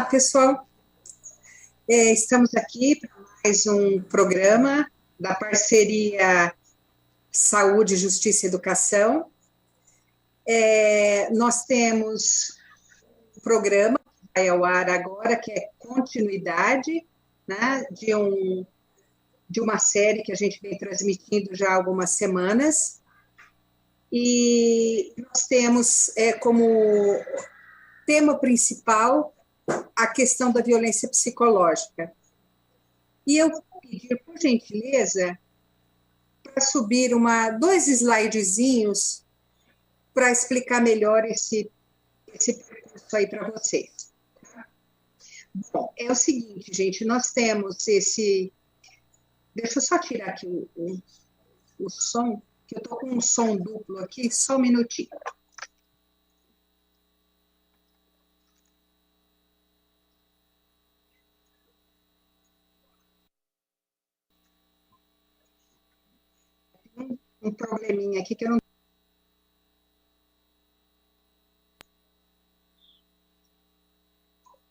pessoal. Estamos aqui para mais um programa da parceria Saúde, Justiça e Educação. Nós temos um programa que vai ao ar agora, que é continuidade, né, de uma série que a gente vem transmitindo já há algumas semanas. E nós temos como tema principal a questão da violência psicológica. E eu vou pedir, por gentileza, para subir dois slidezinhos para explicar melhor esse percurso aí para vocês. Bom, é o seguinte, gente, nós temos esse... Deixa eu só tirar aqui o som, que eu estou com um som duplo aqui, só um minutinho. Um probleminha aqui que eu não...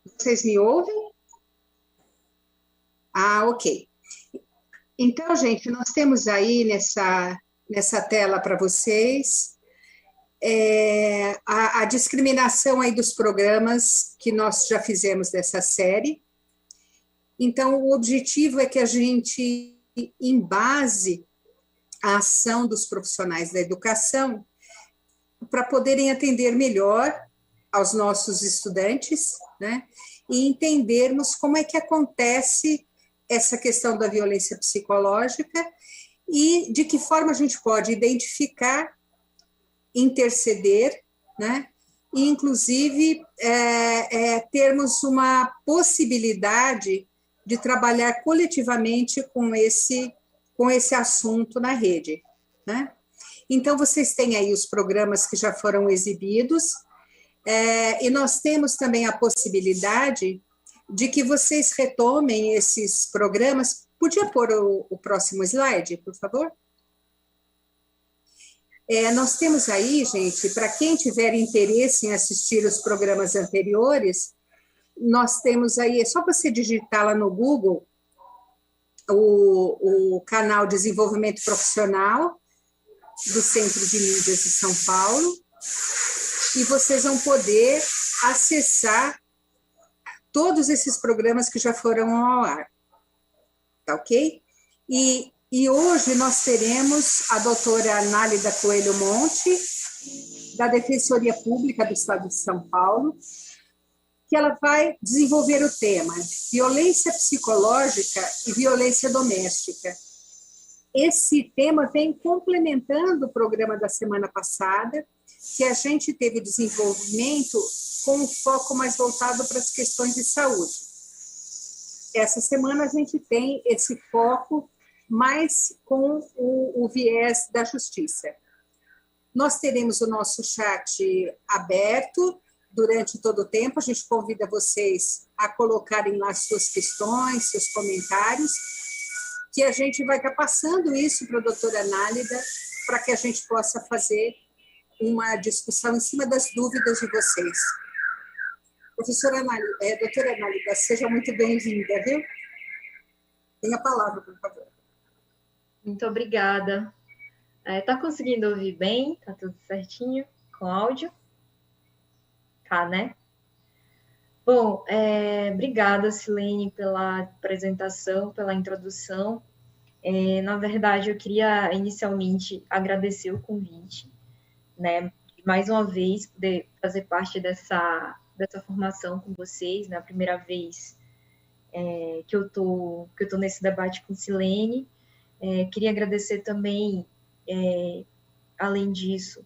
Vocês me ouvem? Ok. Então, gente, nós temos aí nessa tela para vocês a discriminação aí dos programas que nós já fizemos dessa série. Então, o objetivo é que a gente embase a ação dos profissionais da educação para poderem atender melhor aos nossos estudantes, né? E entendermos como é que acontece essa questão da violência psicológica e de que forma a gente pode identificar, interceder, né? E, inclusive, termos uma possibilidade de trabalhar coletivamente com esse assunto na rede, né? Então, vocês têm aí os programas que já foram exibidos, e nós temos também a possibilidade de que vocês retomem esses programas. Podia pôr o próximo slide, por favor? Nós temos aí, gente, para quem tiver interesse em assistir os programas anteriores, nós temos aí, é só você digitar lá no Google, o canal Desenvolvimento Profissional do Centro de Mídias de São Paulo, e vocês vão poder acessar todos esses programas que já foram ao ar, tá ok? E hoje nós teremos a doutora Nálida Coelho Monte, da Defensoria Pública do Estado de São Paulo, que ela vai desenvolver o tema violência psicológica e violência doméstica. Esse tema vem complementando o programa da semana passada, que a gente teve desenvolvimento com um foco mais voltado para as questões de saúde. Essa semana a gente tem esse foco mais com o viés da justiça. Nós teremos o nosso chat aberto durante todo o tempo, a gente convida vocês a colocarem lá suas questões, seus comentários, que a gente vai estar passando isso para a doutora Nálida, para que a gente possa fazer uma discussão em cima das dúvidas de vocês. Professora Nálida, doutora Nálida, seja muito bem-vinda, viu? Tenha a palavra, por favor. Muito obrigada. Tá conseguindo ouvir bem? Tá tudo certinho com áudio? Tá, né? Bom, obrigada, Silene, pela apresentação, pela introdução. Na verdade, eu queria inicialmente agradecer o convite, né? Mais uma vez, poder fazer parte dessa formação com vocês, na primeira vez que eu tô nesse debate com Silene. Queria agradecer também, além disso,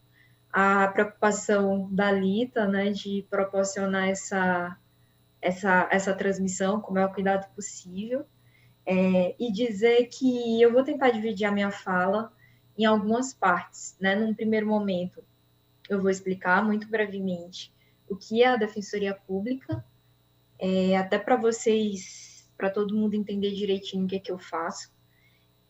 a preocupação da Lita, né, de proporcionar essa transmissão com o maior cuidado possível, e dizer que eu vou tentar dividir a minha fala em algumas partes, né? Num primeiro momento, eu vou explicar muito brevemente o que é a Defensoria Pública, até para vocês, para todo mundo entender direitinho o que é que eu faço.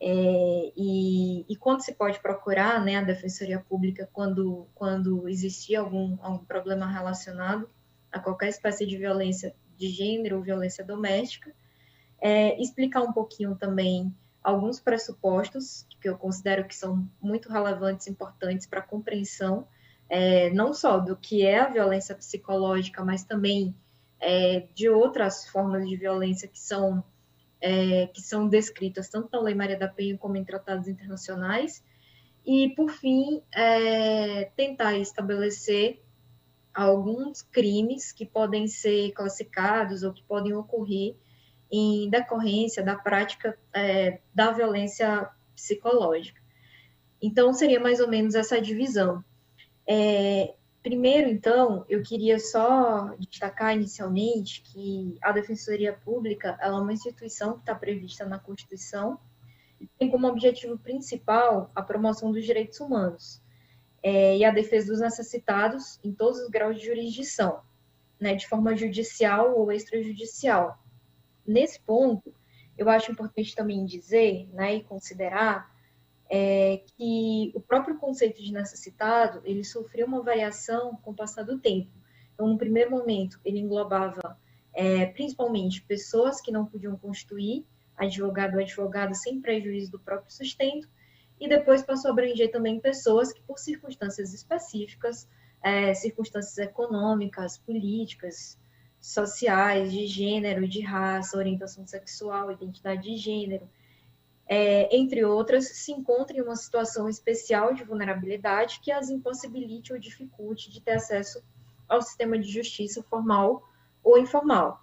E quando se pode procurar, né, a Defensoria Pública quando existir algum problema relacionado a qualquer espécie de violência de gênero ou violência doméstica, explicar um pouquinho também alguns pressupostos que eu considero que são muito relevantes e importantes para a compreensão, não só do que é a violência psicológica, mas também de outras formas de violência que são descritas tanto na Lei Maria da Penha como em tratados internacionais. E, por fim, tentar estabelecer alguns crimes que podem ser classificados ou que podem ocorrer em decorrência da prática da violência psicológica. Então, seria mais ou menos essa divisão. Primeiro, então, eu queria só destacar inicialmente que a Defensoria Pública ela é uma instituição que está prevista na Constituição e tem como objetivo principal a promoção dos direitos humanos e a defesa dos necessitados em todos os graus de jurisdição, né, de forma judicial ou extrajudicial. Nesse ponto, eu acho importante também dizer, né, e considerar que o próprio conceito de necessitado, ele sofreu uma variação com o passar do tempo. Então, no primeiro momento, ele englobava principalmente pessoas que não podiam constituir advogado ou advogada sem prejuízo do próprio sustento, e depois passou a abranger também pessoas que, por circunstâncias específicas, circunstâncias econômicas, políticas, sociais, de gênero, de raça, orientação sexual, identidade de gênero, entre outras, se encontram em uma situação especial de vulnerabilidade que as impossibilite ou dificulte de ter acesso ao sistema de justiça formal ou informal.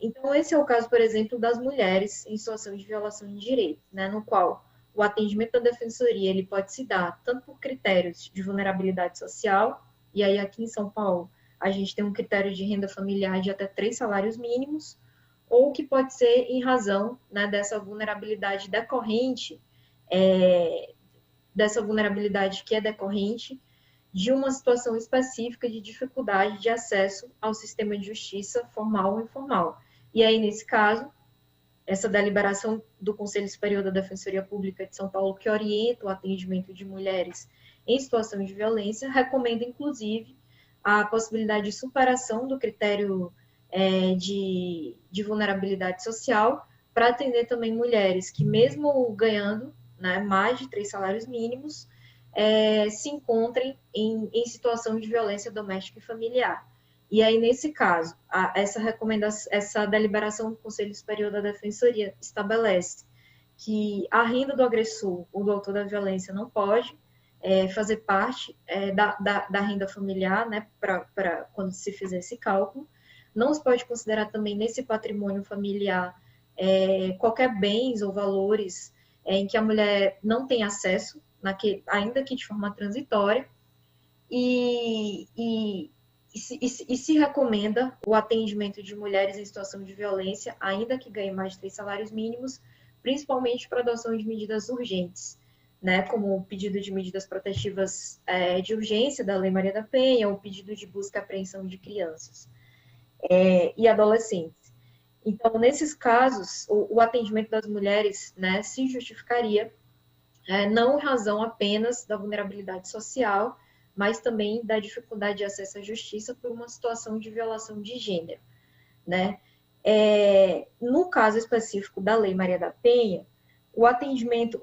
Então, esse é o caso, por exemplo, das mulheres em situação de violação de direitos, né, no qual o atendimento da defensoria ele pode se dar tanto por critérios de vulnerabilidade social, e aí aqui em São Paulo a gente tem um critério de renda familiar de até 3 salários mínimos, ou que pode ser em razão, né, dessa vulnerabilidade decorrente, dessa vulnerabilidade que é decorrente de uma situação específica de dificuldade de acesso ao sistema de justiça formal ou informal. E aí, nesse caso, essa deliberação do Conselho Superior da Defensoria Pública de São Paulo, que orienta o atendimento de mulheres em situação de violência, recomenda, inclusive, a possibilidade de superação do critério de vulnerabilidade social para atender também mulheres que, mesmo ganhando, né, mais de 3 salários mínimos, se encontrem em situação de violência doméstica e familiar. E aí, nesse caso, essa deliberação do Conselho Superior da Defensoria estabelece que a renda do agressor ou do autor da violência não pode fazer parte da renda familiar, né, para quando se fizer esse cálculo. Não se pode considerar também nesse patrimônio familiar qualquer bens ou valores em que a mulher não tem acesso, ainda que de forma transitória, e se recomenda o atendimento de mulheres em situação de violência, ainda que ganhem mais de 3 salários mínimos, principalmente para adoção de medidas urgentes, né, como o pedido de medidas protetivas de urgência da Lei Maria da Penha, ou o pedido de busca e apreensão de crianças e adolescentes. Então, nesses casos, o atendimento das mulheres, né, se justificaria não em razão apenas da vulnerabilidade social, mas também da dificuldade de acesso à justiça por uma situação de violação de gênero, né? No caso específico da Lei Maria da Penha, o atendimento,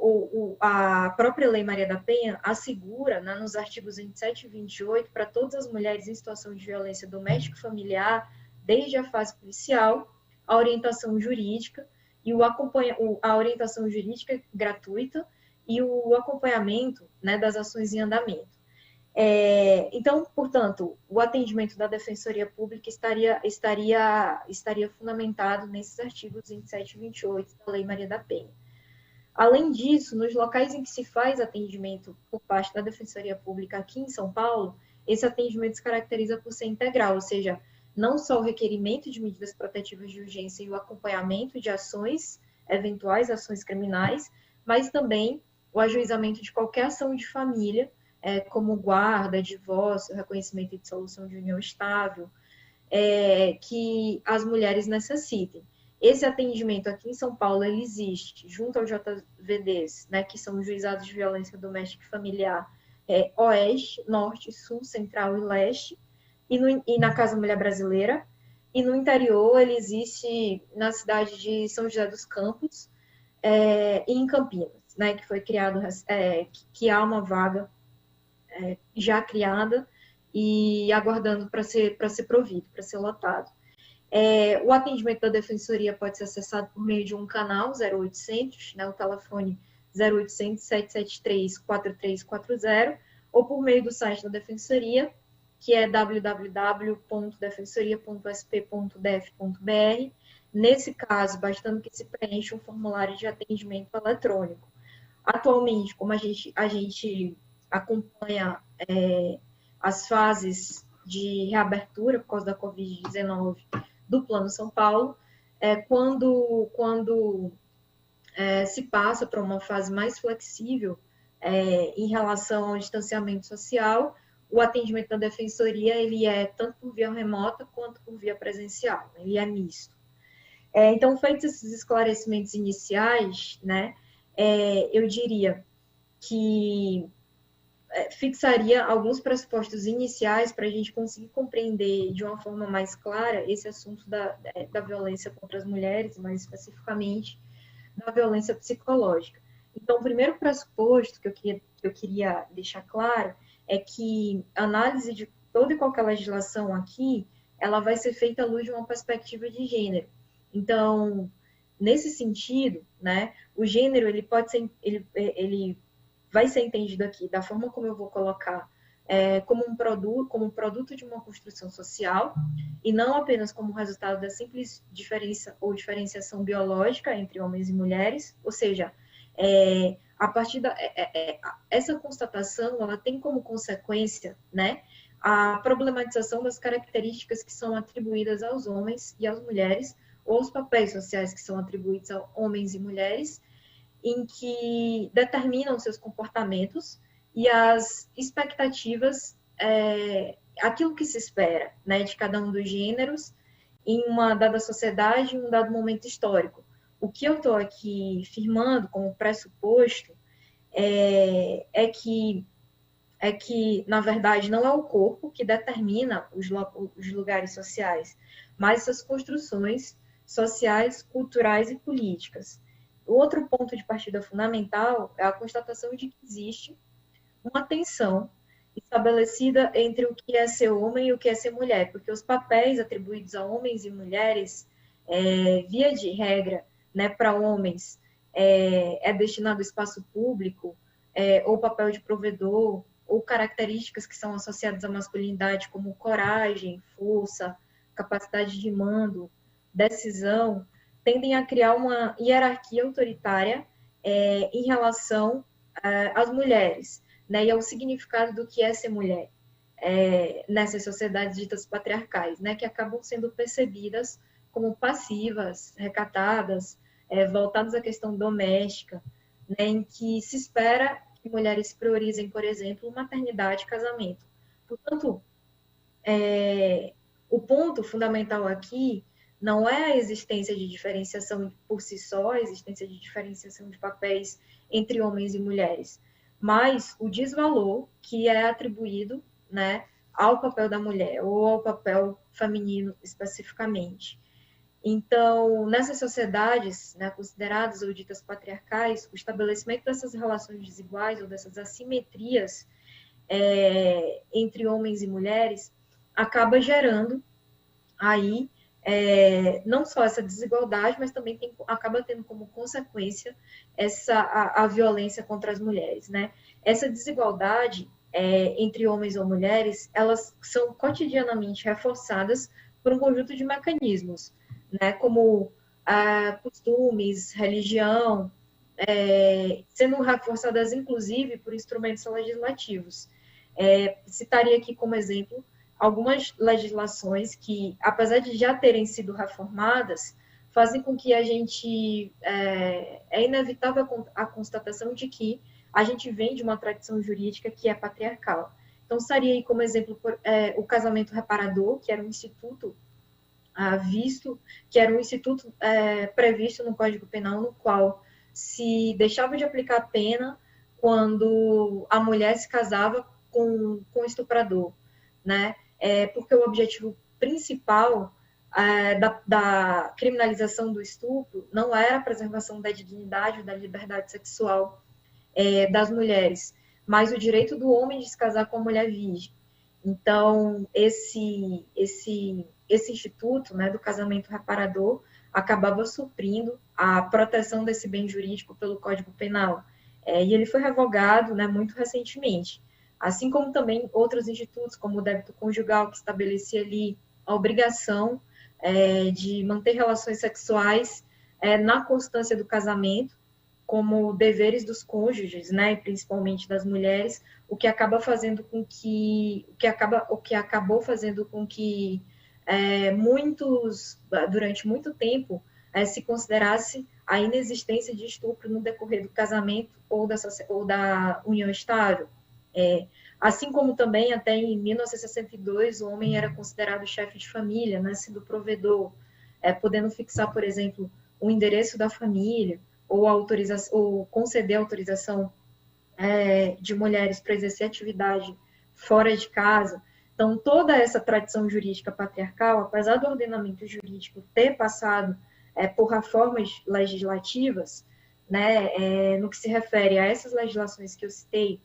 a própria Lei Maria da Penha assegura, né, nos artigos 27 e 28, para todas as mulheres em situação de violência doméstica e familiar, desde a fase policial, a orientação jurídica e a orientação jurídica gratuita e o acompanhamento, né, das ações em andamento. Então, portanto, o atendimento da Defensoria Pública estaria fundamentado nesses artigos 27 e 28 da Lei Maria da Penha. Além disso, nos locais em que se faz atendimento por parte da Defensoria Pública aqui em São Paulo, esse atendimento se caracteriza por ser integral, ou seja, não só o requerimento de medidas protetivas de urgência e o acompanhamento de ações, eventuais ações criminais, mas também o ajuizamento de qualquer ação de família, como guarda, divórcio, reconhecimento e dissolução de união estável, que as mulheres necessitem. Esse atendimento aqui em São Paulo, ele existe junto ao JVDs, né, que são os juizados de violência doméstica e familiar, Oeste, Norte, Sul, Central e Leste, e na Casa Mulher Brasileira, e no interior ele existe na cidade de São José dos Campos, e em Campinas, né, que foi criado, que há uma vaga já criada e aguardando para ser provido, para ser lotado. O atendimento da Defensoria pode ser acessado por meio de um canal 0800, né, o telefone 0800 773 4340, ou por meio do site da Defensoria, que é www.defensoria.sp.def.br. Nesse caso, bastando que se preencha um formulário de atendimento eletrônico. Atualmente, como a gente acompanha as fases de reabertura por causa da Covid-19 do Plano São Paulo, quando se passa para uma fase mais flexível em relação ao distanciamento social, o atendimento da Defensoria ele é tanto por via remota quanto por via presencial, ele é misto. Então, feitos esses esclarecimentos iniciais, né, eu diria que fixaria alguns pressupostos iniciais para a gente conseguir compreender de uma forma mais clara esse assunto da violência contra as mulheres, mais especificamente da violência psicológica. Então, o primeiro pressuposto que eu queria deixar claro é que a análise de toda e qualquer legislação aqui, ela vai ser feita à luz de uma perspectiva de gênero. Então, nesse sentido, né, o gênero ele pode ser, ele vai ser entendido aqui da forma como eu vou colocar, como um produto de uma construção social, e não apenas como resultado da simples diferença ou diferenciação biológica entre homens e mulheres, ou seja, a partir essa constatação, ela tem como consequência, né, a problematização das características que são atribuídas aos homens e às mulheres, ou os papéis sociais que são atribuídos a homens e mulheres, em que determinam seus comportamentos e as expectativas, aquilo que se espera, né, de cada um dos gêneros em uma dada sociedade, em um dado momento histórico. O que eu estou aqui firmando como pressuposto é que, na verdade, não é o corpo que determina os lugares sociais, mas essas construções sociais, culturais e políticas. O outro ponto de partida fundamental é a constatação de que existe uma tensão estabelecida entre o que é ser homem e o que é ser mulher, porque os papéis atribuídos a homens e mulheres, via de regra, né, para homens, é destinado ao espaço público, ou papel de provedor, ou características que são associadas à masculinidade, como coragem, força, capacidade de mando, decisão, tendem a criar uma hierarquia autoritária em relação às mulheres, né, e ao significado do que é ser mulher nessas sociedades ditas patriarcais, né, que acabam sendo percebidas como passivas, recatadas, voltadas à questão doméstica, né, em que se espera que mulheres priorizem, por exemplo, maternidade e casamento. Portanto, o ponto fundamental aqui não é a existência de diferenciação por si só, a existência de diferenciação de papéis entre homens e mulheres, mas o desvalor que é atribuído, né, ao papel da mulher ou ao papel feminino especificamente. Então, nessas sociedades, né, consideradas ou ditas patriarcais, o estabelecimento dessas relações desiguais ou dessas assimetrias entre homens e mulheres acaba gerando aí não só essa desigualdade, mas também acaba tendo como consequência a violência contra as mulheres, né? Essa desigualdade entre homens ou mulheres, elas são cotidianamente reforçadas por um conjunto de mecanismos, né? Como costumes, religião, sendo reforçadas, inclusive, por instrumentos legislativos. Citaria aqui como exemplo algumas legislações que, apesar de já terem sido reformadas, fazem com que a gente... É inevitável a constatação de que a gente vem de uma tradição jurídica que é patriarcal. Então, estaria aí como exemplo o casamento reparador, que era um instituto previsto no Código Penal, no qual se deixava de aplicar a pena quando a mulher se casava com o estuprador, né? Porque o objetivo principal da criminalização do estupro não era a preservação da dignidade ou da liberdade sexual das mulheres, mas o direito do homem de se casar com a mulher virgem. Então, esse instituto, né, do casamento reparador acabava suprindo a proteção desse bem jurídico pelo Código Penal. E ele foi revogado, né, muito recentemente. Assim como também outros institutos, como o débito conjugal, que estabelecia ali a obrigação de manter relações sexuais na constância do casamento, como deveres dos cônjuges, né, principalmente das mulheres, o que acabou fazendo com que durante muito tempo, se considerasse a inexistência de estupro no decorrer do casamento ou da união estável. Assim como também, até em 1962, o homem era considerado chefe de família, né, sendo provedor, podendo fixar, por exemplo, o endereço da família, ou conceder autorização de mulheres para exercer atividade fora de casa. Então, toda essa tradição jurídica patriarcal, apesar do ordenamento jurídico ter passado por reformas legislativas, né, no que se refere a essas legislações que eu citei,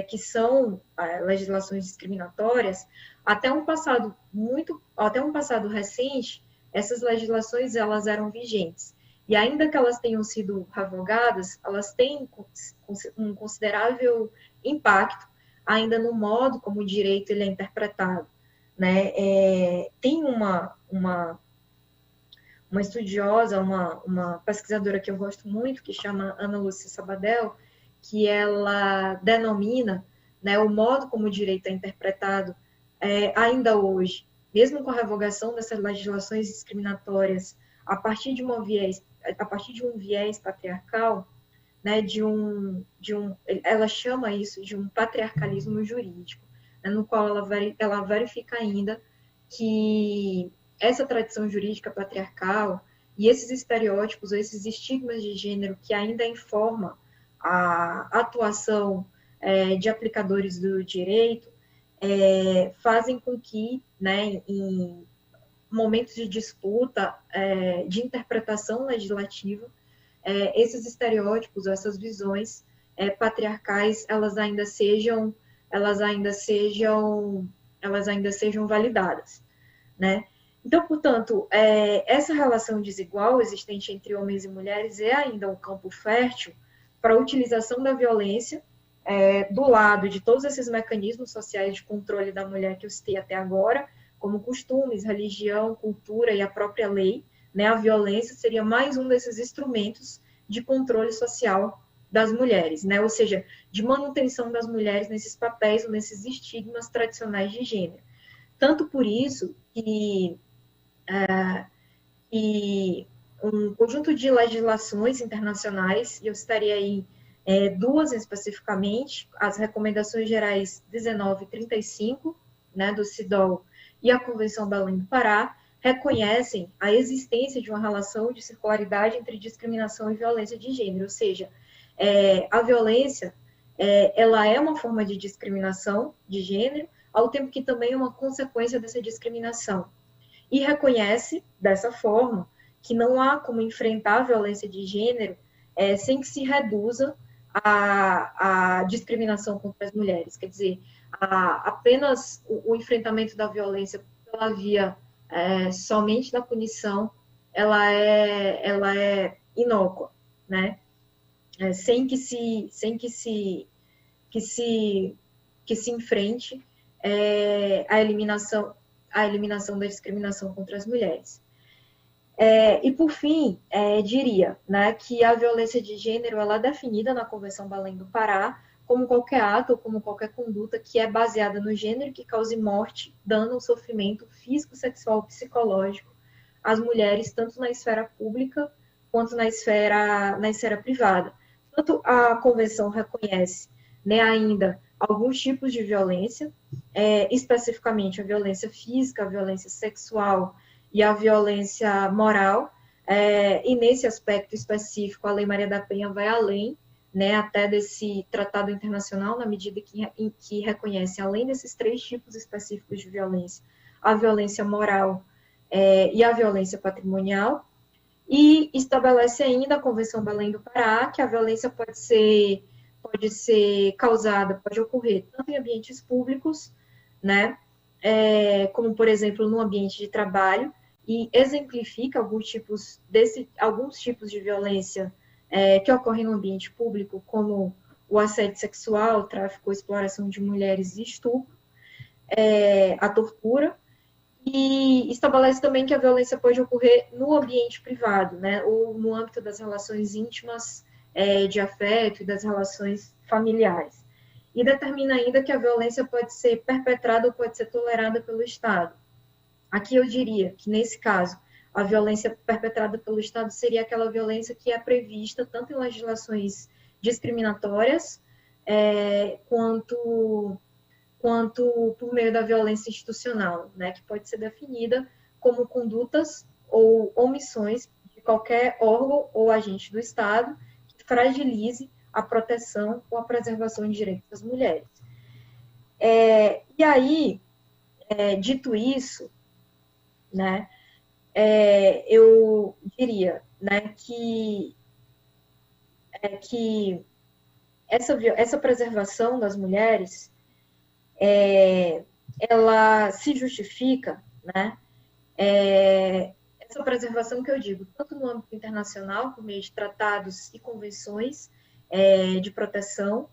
que são legislações discriminatórias, até um passado recente, essas legislações elas eram vigentes. E ainda que elas tenham sido revogadas, elas têm um considerável impacto ainda no modo como o direito ele é interpretado, né? Tem uma estudiosa, uma pesquisadora que eu gosto muito, que chama Ana Lúcia Sabadell, que ela denomina, né, o modo como o direito é interpretado ainda hoje, mesmo com a revogação dessas legislações discriminatórias, a partir de um viés patriarcal, né, ela chama isso de um patriarcalismo jurídico, né, no qual ela verifica ainda que essa tradição jurídica patriarcal e esses estereótipos, esses estigmas de gênero que ainda informam a atuação de aplicadores do direito, fazem com que, né, em momentos de disputa, de interpretação legislativa, esses estereótipos, essas visões patriarcais, elas ainda sejam validadas, né? Então, portanto, essa relação desigual existente entre homens e mulheres é ainda um campo fértil para a utilização da violência do lado de todos esses mecanismos sociais de controle da mulher que eu citei até agora, como costumes, religião, cultura e a própria lei, né? A violência seria mais um desses instrumentos de controle social das mulheres, né? Ou seja, de manutenção das mulheres nesses papéis ou nesses estigmas tradicionais de gênero. Tanto por isso que um conjunto de legislações internacionais, e eu citaria aí duas especificamente, as Recomendações Gerais 1935, né, do CIDOL, e a Convenção Belém do Pará, reconhecem a existência de uma relação de circularidade entre discriminação e violência de gênero, ou seja, a violência ela é uma forma de discriminação de gênero, ao tempo que também é uma consequência dessa discriminação. E reconhece, dessa forma, que não há como enfrentar a violência de gênero sem que se reduza a discriminação contra as mulheres. Quer dizer, apenas o enfrentamento da violência pela via somente da punição, ela é inócua, né? Sem que se enfrente a eliminação da discriminação contra as mulheres. E, por fim, diria, né, que a violência de gênero ela é definida na Convenção Belém do Pará como qualquer ato ou como qualquer conduta que é baseada no gênero que cause morte, dano ou sofrimento físico, sexual ou psicológico às mulheres, tanto na esfera pública quanto na esfera privada. Tanto a Convenção reconhece, né, ainda alguns tipos de violência, especificamente a violência física, a violência sexual e a violência moral, e nesse aspecto específico a Lei Maria da Penha vai além, né, até desse tratado internacional, na medida que reconhece, além desses três tipos específicos de violência, a violência moral, e a violência patrimonial, e estabelece ainda a Convenção Belém do Pará, que a violência pode ser causada, pode ocorrer tanto em ambientes públicos, né, como, por exemplo, no ambiente de trabalho, e exemplifica alguns tipos de violência que ocorrem no ambiente público, como o assédio sexual, o tráfico ou exploração de mulheres e estupro, a tortura, e estabelece também que a violência pode ocorrer no ambiente privado, né, ou no âmbito das relações íntimas, de afeto e das relações familiares. E determina ainda que a violência pode ser perpetrada ou pode ser tolerada pelo Estado. Aqui eu diria que, nesse caso, a violência perpetrada pelo Estado seria aquela violência que é prevista tanto em legislações discriminatórias, quanto por meio da violência institucional, né, que pode ser definida como condutas ou omissões de qualquer órgão ou agente do Estado que fragilize a proteção ou a preservação de direitos das mulheres. E aí, dito isso, né, eu diria, né, que essa preservação das mulheres ela se justifica, né? Essa preservação que eu digo, tanto no âmbito internacional, por meio de tratados e convenções de proteção,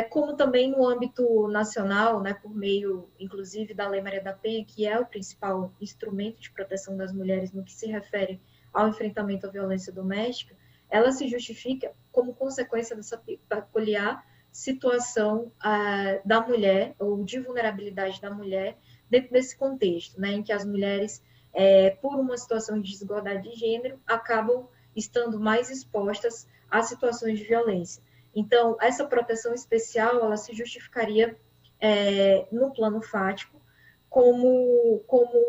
como também no âmbito nacional, né, por meio, inclusive, da Lei Maria da Penha, que é o principal instrumento de proteção das mulheres no que se refere ao enfrentamento à violência doméstica, ela se justifica como consequência dessa peculiar situação da mulher, ou de vulnerabilidade da mulher, dentro desse contexto, né, em que as mulheres, por uma situação de desigualdade de gênero, acabam estando mais expostas a situações de violência. Então, essa proteção especial, ela se justificaria no plano fático como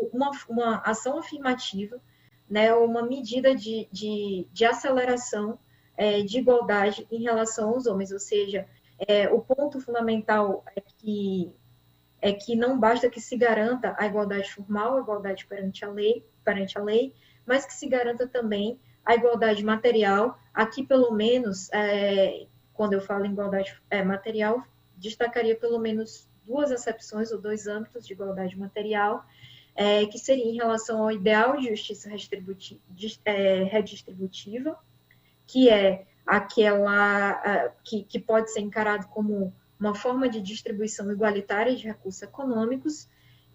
uma ação afirmativa, né, uma medida de aceleração de igualdade em relação aos homens, ou seja, o ponto fundamental é que não basta que se garanta a igualdade formal, a igualdade perante a lei, mas que se garanta também a igualdade material. Aqui, pelo menos, quando eu falo em igualdade material, destacaria pelo menos duas acepções ou dois âmbitos de igualdade material, que seria em relação ao ideal de justiça redistributiva, que é aquela que pode ser encarado como uma forma de distribuição igualitária de recursos econômicos,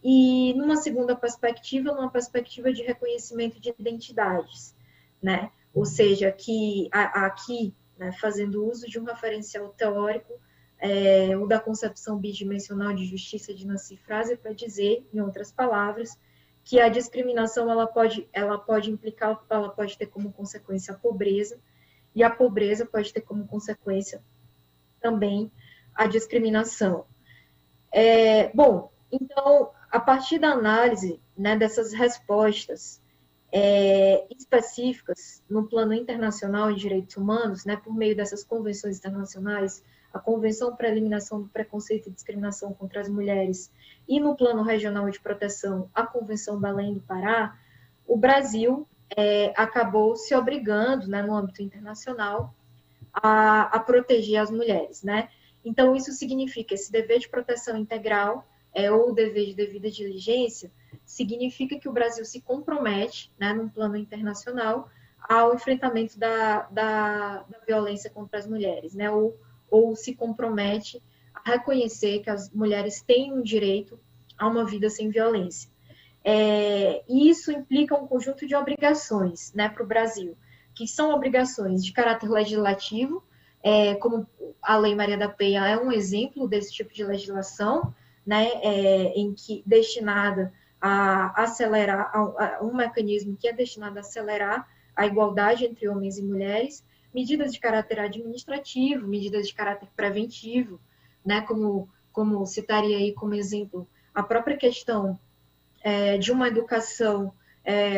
e numa segunda perspectiva, numa perspectiva de reconhecimento de identidades, né? Ou seja, que aqui, né, fazendo uso de um referencial teórico, o da concepção bidimensional de justiça de Nancy Fraser, para dizer, em outras palavras, que a discriminação ela pode implicar, ela pode ter como consequência a pobreza, e a pobreza pode ter como consequência também a discriminação. Bom, então, a partir da análise, né, dessas respostas específicas no plano internacional de direitos humanos, né, por meio dessas convenções internacionais, a Convenção para a Eliminação do Preconceito e Discriminação contra as Mulheres, e no plano regional de proteção, a Convenção Belém do Pará, o Brasil acabou se obrigando, né, no âmbito internacional, a proteger as mulheres, né? Então, isso significa esse dever de proteção integral, ou dever de devida diligência, significa que o Brasil se compromete, né, num plano internacional, ao enfrentamento da violência contra as mulheres, né? Ou se compromete a reconhecer que as mulheres têm um direito a uma vida sem violência. E isso implica um conjunto de obrigações, né, para o Brasil, que são obrigações de caráter legislativo, como a Lei Maria da Penha é um exemplo desse tipo de legislação, né, em que destinada a acelerar, um mecanismo que é destinado a acelerar a igualdade entre homens e mulheres, medidas de caráter administrativo, medidas de caráter preventivo, né, como citaria aí como exemplo a própria questão de uma educação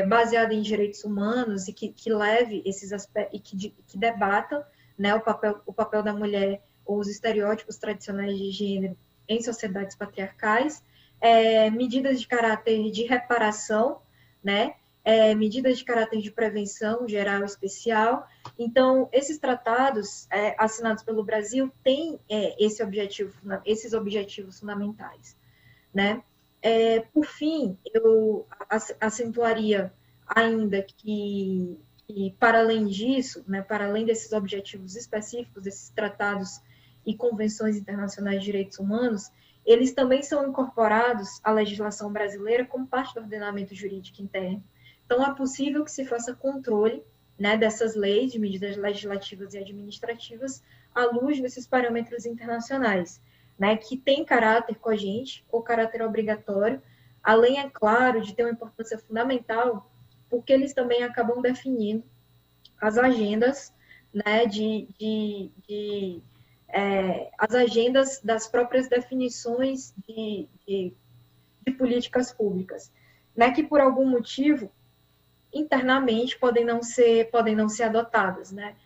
baseada em direitos humanos e que leve esses aspectos e que debata, né, o papel da mulher ou os estereótipos tradicionais de gênero em sociedades patriarcais, medidas de caráter de reparação, né? Medidas de caráter de prevenção geral e especial. Então, esses tratados assinados pelo Brasil têm esses objetivos fundamentais, né? Por fim, eu acentuaria ainda que para além disso, né, para além desses objetivos específicos, desses tratados e convenções internacionais de direitos humanos, eles também são incorporados à legislação brasileira como parte do ordenamento jurídico interno. Então, é possível que se faça controle, né, dessas leis, de medidas legislativas e administrativas, à luz desses parâmetros internacionais, né, que tem caráter cogente ou caráter obrigatório, além, é claro, de ter uma importância fundamental, porque eles também acabam definindo as agendas, né, as agendas das próprias definições de políticas públicas, né, que por algum motivo internamente podem não ser adotadas, né?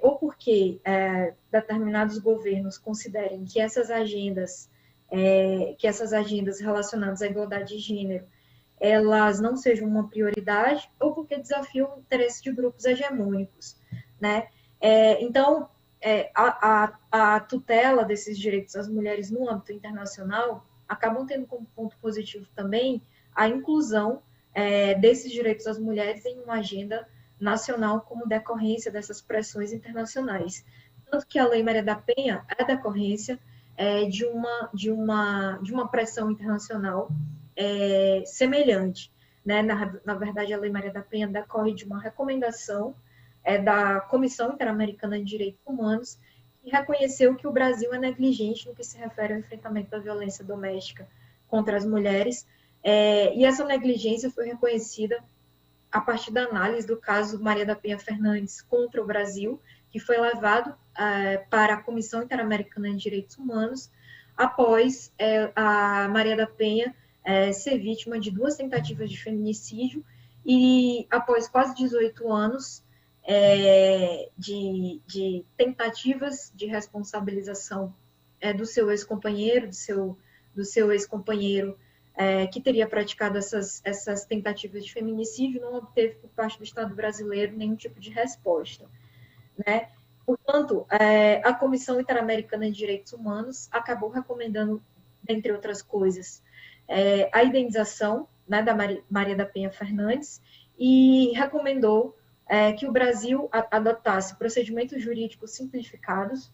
Ou porque determinados governos considerem que essas agendas relacionadas à igualdade de gênero, elas não sejam uma prioridade, ou porque desafiam o interesse de grupos hegemônicos, né? Então, a tutela desses direitos das mulheres no âmbito internacional acabam tendo como ponto positivo também a inclusão desses direitos das mulheres em uma agenda nacional como decorrência dessas pressões internacionais. Tanto que a Lei Maria da Penha é decorrência de uma pressão internacional semelhante, né? Na verdade, a Lei Maria da Penha decorre de uma recomendação da Comissão Interamericana de Direitos Humanos, que reconheceu que o Brasil é negligente no que se refere ao enfrentamento da violência doméstica contra as mulheres, e essa negligência foi reconhecida a partir da análise do caso Maria da Penha Fernandes contra o Brasil, que foi levado para a Comissão Interamericana de Direitos Humanos, após a Maria da Penha ser vítima de 2 tentativas de feminicídio, e após quase 18 anos de tentativas de responsabilização do seu ex-companheiro, do seu ex-companheiro que teria praticado essas tentativas de feminicídio, não obteve por parte do Estado brasileiro nenhum tipo de resposta, né? Portanto, a Comissão Interamericana de Direitos Humanos acabou recomendando, entre outras coisas, a indenização, né, da Maria da Penha Fernandes, e recomendou que o Brasil adotasse procedimentos jurídicos simplificados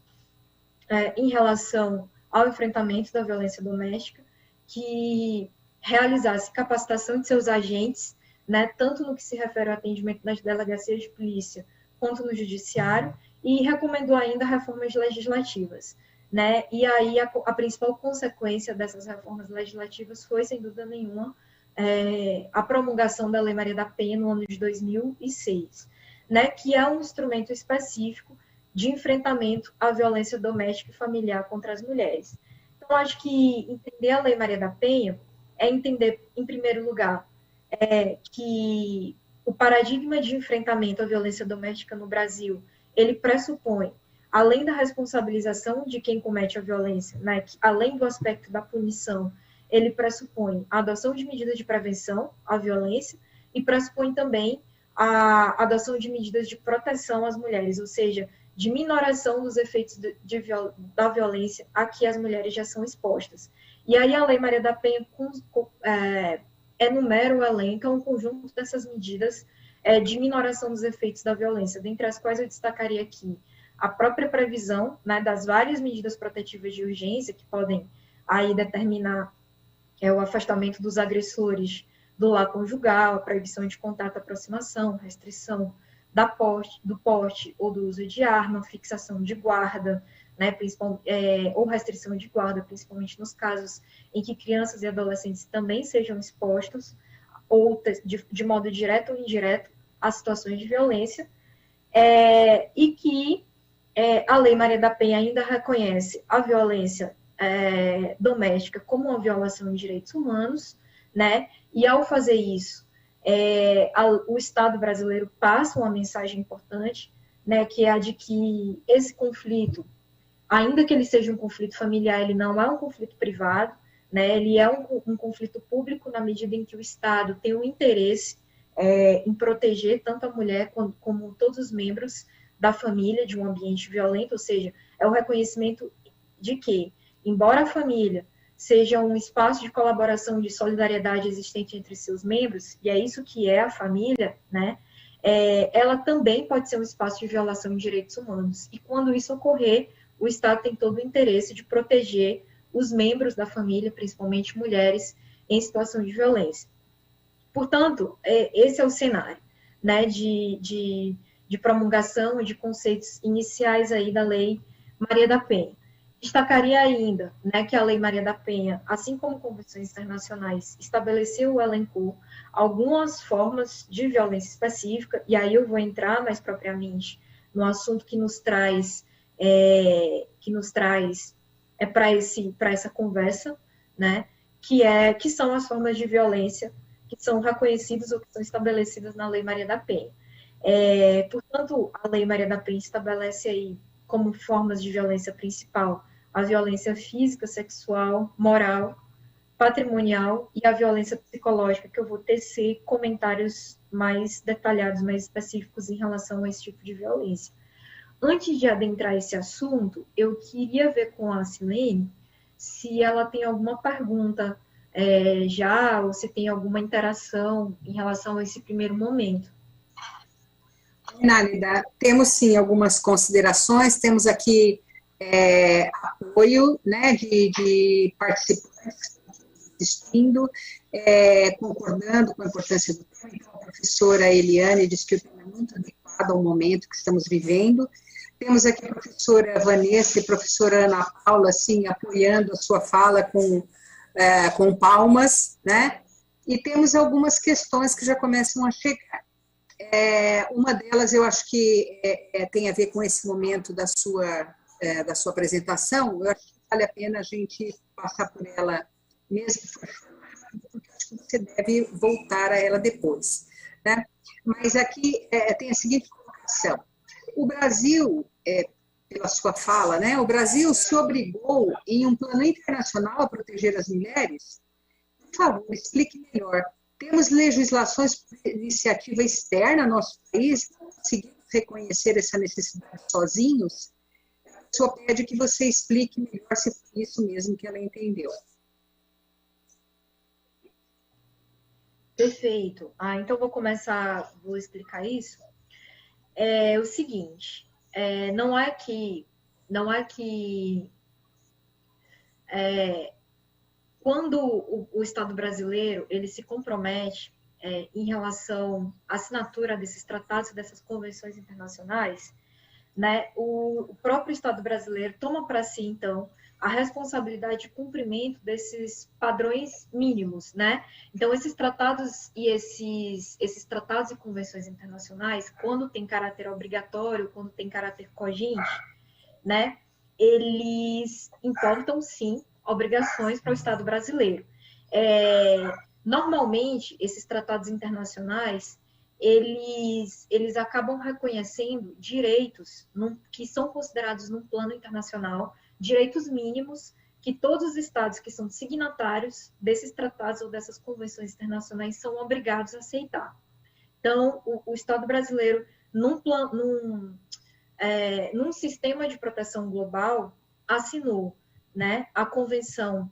em relação ao enfrentamento da violência doméstica, que realizasse capacitação de seus agentes, né, tanto no que se refere ao atendimento nas delegacias de polícia, quanto no judiciário, e recomendou ainda reformas legislativas, né? E aí a principal consequência dessas reformas legislativas foi, sem dúvida nenhuma, a promulgação da Lei Maria da Penha no ano de 2006, né, que é um instrumento específico de enfrentamento à violência doméstica e familiar contra as mulheres. Então, acho que entender a Lei Maria da Penha é entender, em primeiro lugar, que o paradigma de enfrentamento à violência doméstica no Brasil, ele pressupõe, além da responsabilização de quem comete a violência, né, que, além do aspecto da punição, ele pressupõe a adoção de medidas de prevenção à violência e pressupõe também a adoção de medidas de proteção às mulheres, ou seja, de minoração dos efeitos da violência a que as mulheres já são expostas. E aí a Lei Maria da Penha enumera ou elenca um conjunto dessas medidas de minoração dos efeitos da violência, dentre as quais eu destacaria aqui a própria previsão, né, das várias medidas protetivas de urgência que podem aí determinar o afastamento dos agressores do lar conjugal, a proibição de contato, aproximação, restrição do porte ou do uso de arma, fixação de guarda, né, ou restrição de guarda, principalmente nos casos em que crianças e adolescentes também sejam expostos, ou de modo direto ou indireto, a situações de violência, e que a Lei Maria da Penha ainda reconhece a violência doméstica como uma violação de direitos humanos, né, e ao fazer isso, o Estado brasileiro passa uma mensagem importante, né, que é a de que esse conflito, ainda que ele seja um conflito familiar, ele não é um conflito privado, né? Ele é um conflito público na medida em que o Estado tem um interesse em proteger tanto a mulher como todos os membros da família de um ambiente violento, ou seja, é o reconhecimento de que, embora a família seja um espaço de colaboração, de solidariedade existente entre seus membros, e é isso que é a família, né? Ela também pode ser um espaço de violação de direitos humanos. E quando isso ocorrer, o Estado tem todo o interesse de proteger os membros da família, principalmente mulheres, em situação de violência. Portanto, esse é o cenário, né, de promulgação e de conceitos iniciais aí da Lei Maria da Penha. Destacaria ainda, né, que a Lei Maria da Penha, assim como convenções internacionais, estabeleceu ou elencou algumas formas de violência específica, e aí eu vou entrar mais propriamente no assunto que nos traz para essa conversa, né, que são as formas de violência que são reconhecidas ou que são estabelecidas na Lei Maria da Penha. Portanto, a Lei Maria da Penha estabelece aí como formas de violência principal a violência física, sexual, moral, patrimonial e a violência psicológica, que eu vou tecer comentários mais detalhados, mais específicos em relação a esse tipo de violência. Antes de adentrar esse assunto, eu queria ver com a Silene se ela tem alguma pergunta já, ou se tem alguma interação em relação a esse primeiro momento. Nálida, temos sim algumas considerações, temos aqui apoio, né, de participantes assistindo, concordando com a importância do tema. Então, a professora Eliane diz que o tema é muito adequado ao momento que estamos vivendo. Temos aqui a professora Vanessa e a professora Ana Paula, assim, apoiando a sua fala com palmas, né? E temos algumas questões que já começam a chegar. Uma delas, eu acho que tem a ver com esse momento da sua apresentação. Eu acho que vale a pena a gente passar por ela mesmo, porque acho que você deve voltar a ela depois, né? Mas aqui tem a seguinte colocação. O Brasil, pela sua fala, né, o Brasil se obrigou em um plano internacional a proteger as mulheres? Por favor, explique melhor. Temos legislações por iniciativa externa ao nosso país? Conseguimos reconhecer essa necessidade sozinhos? A pessoa pede que você explique melhor se foi isso mesmo que ela entendeu. Perfeito. Então vou explicar isso. O seguinte, não é que quando o Estado brasileiro ele se compromete em relação à assinatura desses tratados, dessas convenções internacionais, né, o próprio Estado brasileiro toma para si, então, a responsabilidade de cumprimento desses padrões mínimos, né? Então, esses tratados e esses tratados e convenções internacionais, quando tem caráter obrigatório, quando tem caráter cogente, né, eles importam, sim, obrigações para o Estado brasileiro. Normalmente, esses tratados internacionais, eles acabam reconhecendo direitos que são considerados num plano internacional, direitos mínimos que todos os estados que são signatários desses tratados ou dessas convenções internacionais são obrigados a aceitar. Então, o Estado brasileiro, num sistema de proteção global, assinou, né, a Convenção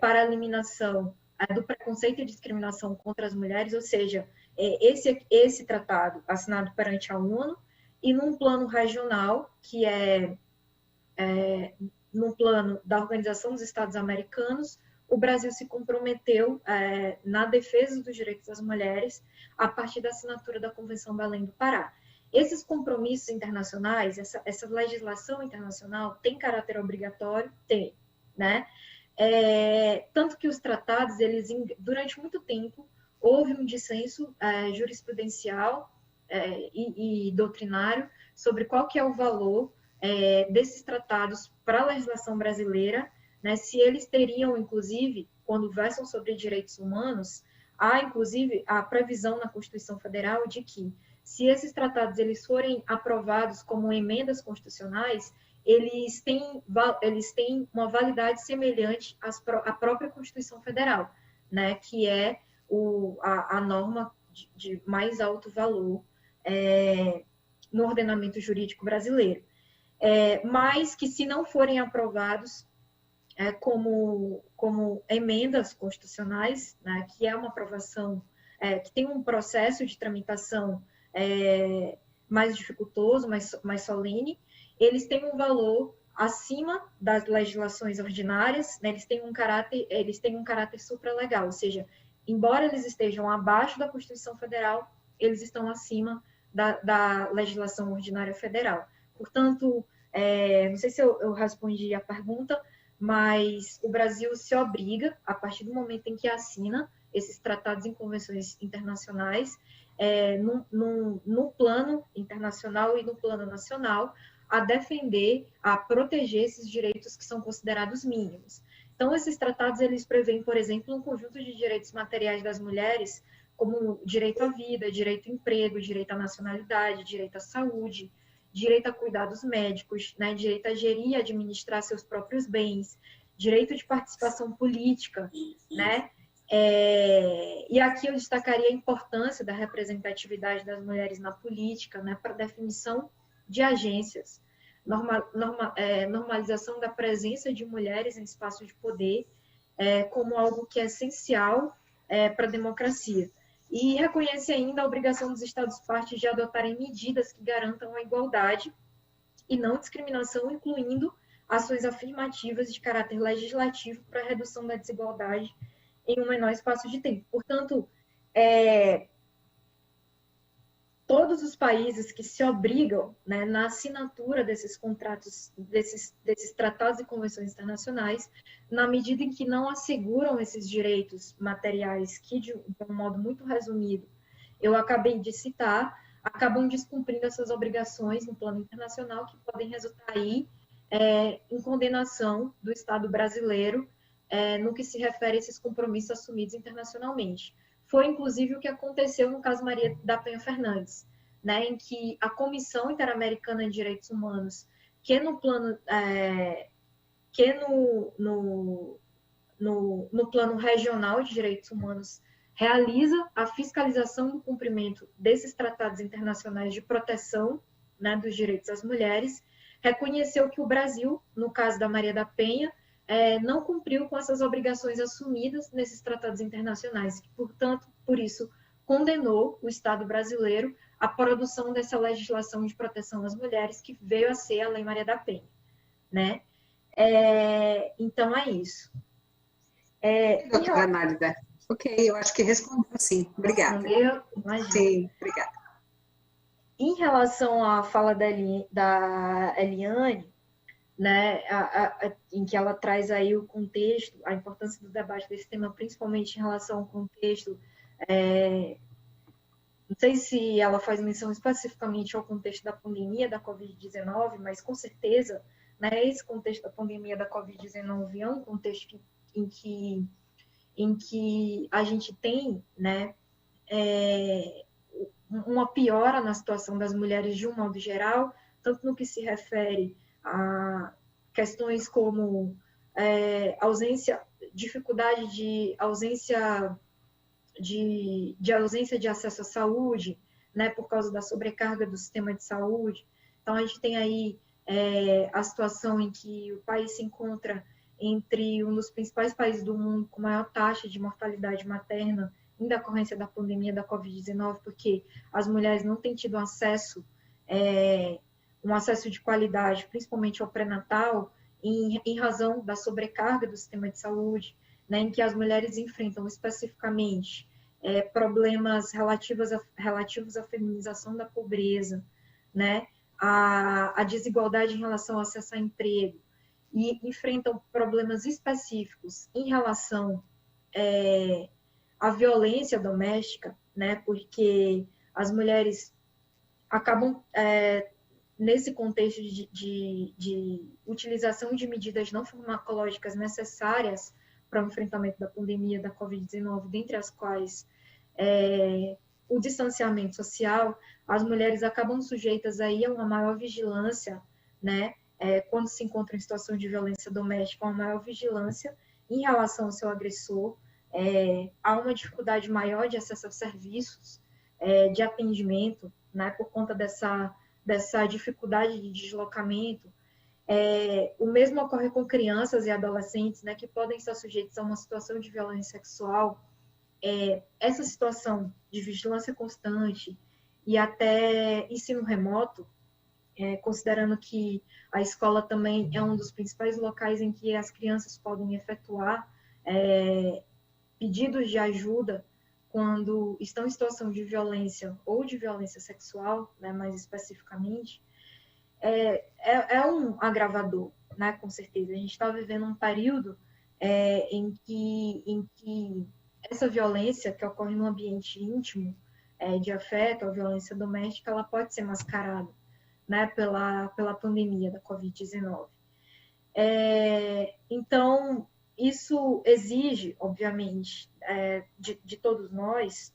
para a Eliminação do Preconceito e Discriminação contra as Mulheres, ou seja, esse tratado assinado perante a ONU, e num plano regional, que no plano da Organização dos Estados Americanos, o Brasil se comprometeu na defesa dos direitos das mulheres a partir da assinatura da Convenção Belém do Pará. Esses compromissos internacionais, essa legislação internacional tem caráter obrigatório? Tem, né? Tanto que os tratados, durante muito tempo, houve um dissenso jurisprudencial e doutrinário sobre qual que é o valor desses tratados para a legislação brasileira, né? Se eles teriam, inclusive, quando versam sobre direitos humanos, há, inclusive, a previsão na Constituição Federal de que, se esses tratados eles forem aprovados como emendas constitucionais, eles têm uma validade semelhante à própria Constituição Federal, né, que é a norma de mais alto valor no ordenamento jurídico brasileiro. Mas que, se não forem aprovados como emendas constitucionais, né, que é uma aprovação, que tem um processo de tramitação mais dificultoso, mais solene, eles têm um valor acima das legislações ordinárias, né, eles têm um caráter supralegal, ou seja, embora eles estejam abaixo da Constituição Federal, eles estão acima da legislação ordinária federal. Portanto, não sei se eu respondi a pergunta, mas o Brasil se obriga, a partir do momento em que assina esses tratados e convenções internacionais, no plano internacional e no plano nacional, a defender, a proteger esses direitos que são considerados mínimos. Então, esses tratados, eles prevêem, por exemplo, um conjunto de direitos materiais das mulheres, como direito à vida, direito ao emprego, direito à nacionalidade, direito à saúde, direito a cuidados médicos, né, direito a gerir e administrar seus próprios bens, direito de participação política, né? E aqui eu destacaria a importância da representatividade das mulheres na política, né, para definição de agências, normalização da presença de mulheres em espaços de poder como algo que é essencial para a democracia. E reconhece ainda a obrigação dos Estados-partes de adotarem medidas que garantam a igualdade e não discriminação, incluindo ações afirmativas de caráter legislativo para a redução da desigualdade em um menor espaço de tempo. Portanto, todos os países que se obrigam, né, na assinatura desses contratos, desses tratados e convenções internacionais, na medida em que não asseguram esses direitos materiais, que, de um modo muito resumido, eu acabei de citar, acabam descumprindo essas obrigações no plano internacional, que podem resultar aí em condenação do Estado brasileiro no que se refere a esses compromissos assumidos internacionalmente. Foi, inclusive, o que aconteceu no caso Maria da Penha Fernandes, né, em que a Comissão Interamericana de Direitos Humanos, que no plano, no plano regional de direitos humanos, realiza a fiscalização do cumprimento desses tratados internacionais de proteção, né, dos direitos das mulheres, reconheceu que o Brasil, no caso da Maria da Penha, não cumpriu com essas obrigações assumidas nesses tratados internacionais, e, portanto, por isso, condenou o Estado brasileiro à produção dessa legislação de proteção às mulheres, que veio a ser a Lei Maria da Penha, né? Então, é isso. Doutora Nálida, ok, eu acho que respondeu sim. Obrigada. Respondeu? Imagina. Sim, obrigada. Em relação à fala da Eliane, né, em que ela traz aí o contexto, a importância do debate desse tema, principalmente em relação ao contexto, não sei se ela faz menção especificamente ao contexto da pandemia da Covid-19, mas com certeza, né, esse contexto da pandemia da Covid-19 é um contexto em que a gente tem, né, uma piora na situação das mulheres de um modo geral, tanto no que se refere a questões como dificuldade de ausência de acesso à saúde, né, por causa da sobrecarga do sistema de saúde. Então, a gente tem aí a situação em que o país se encontra entre um dos principais países do mundo com maior taxa de mortalidade materna em decorrência da pandemia da Covid-19, porque as mulheres não têm tido acesso, um acesso de qualidade, principalmente ao pré-natal, em razão da sobrecarga do sistema de saúde, né, em que as mulheres enfrentam especificamente problemas relativos à feminização da pobreza, né, a desigualdade em relação ao acesso a emprego, e enfrentam problemas específicos em relação à violência doméstica, né, porque as mulheres acabam, nesse contexto de utilização de medidas não farmacológicas necessárias para o enfrentamento da pandemia da Covid-19, dentre as quais o distanciamento social, as mulheres acabam sujeitas aí a uma maior vigilância, né? Quando se encontram em situação de violência doméstica, uma maior vigilância em relação ao seu agressor, há uma dificuldade maior de acesso aos serviços, de atendimento, né? Por conta dessa dificuldade de deslocamento. O mesmo ocorre com crianças e adolescentes, né? Que podem estar sujeitos a uma situação de violência sexual. Essa situação de vigilância constante e até ensino remoto, considerando que a escola também é um dos principais locais em que as crianças podem efetuar pedidos de ajuda quando estão em situação de violência ou de violência sexual, né, mais especificamente, um agravador, né, com certeza. A gente está vivendo um período em que essa violência que ocorre no ambiente íntimo, de afeto, a violência doméstica, ela pode ser mascarada, né, pela pandemia da Covid-19. Então, isso exige, obviamente, de todos nós,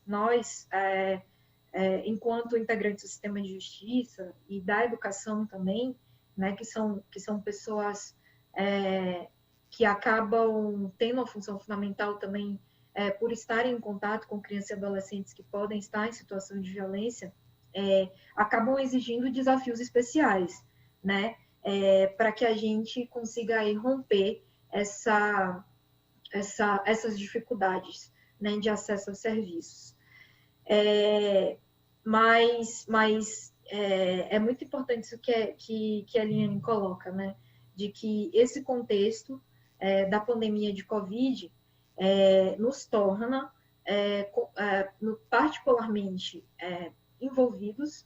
enquanto integrantes do sistema de justiça e da educação também, né, que são pessoas que acabam tendo uma função fundamental também por estarem em contato com crianças e adolescentes que podem estar em situação de violência, acabam exigindo desafios especiais, né, para que a gente consiga aí romper essas dificuldades, né, de acesso aos serviços. Mas é muito importante isso que a Eliane coloca, né, de que esse contexto da pandemia de Covid nos torna particularmente envolvidos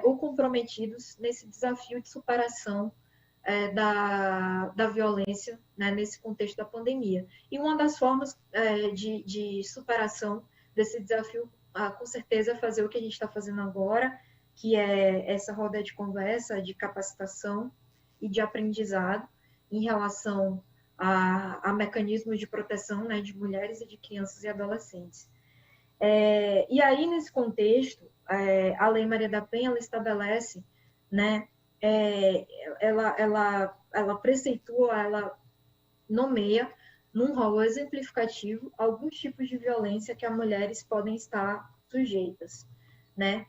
ou comprometidos nesse desafio de superação da violência, né, nesse contexto da pandemia. E uma das formas de superação desse desafio, com certeza, é fazer o que a gente está fazendo agora, que é essa roda de conversa, de capacitação e de aprendizado em relação a mecanismos de proteção, né, de mulheres e de crianças e adolescentes. E aí, nesse contexto, a Lei Maria da Penha, ela estabelece, né, ela preceitua, ela nomeia, num rol exemplificativo, alguns tipos de violência que as mulheres podem estar sujeitas, né?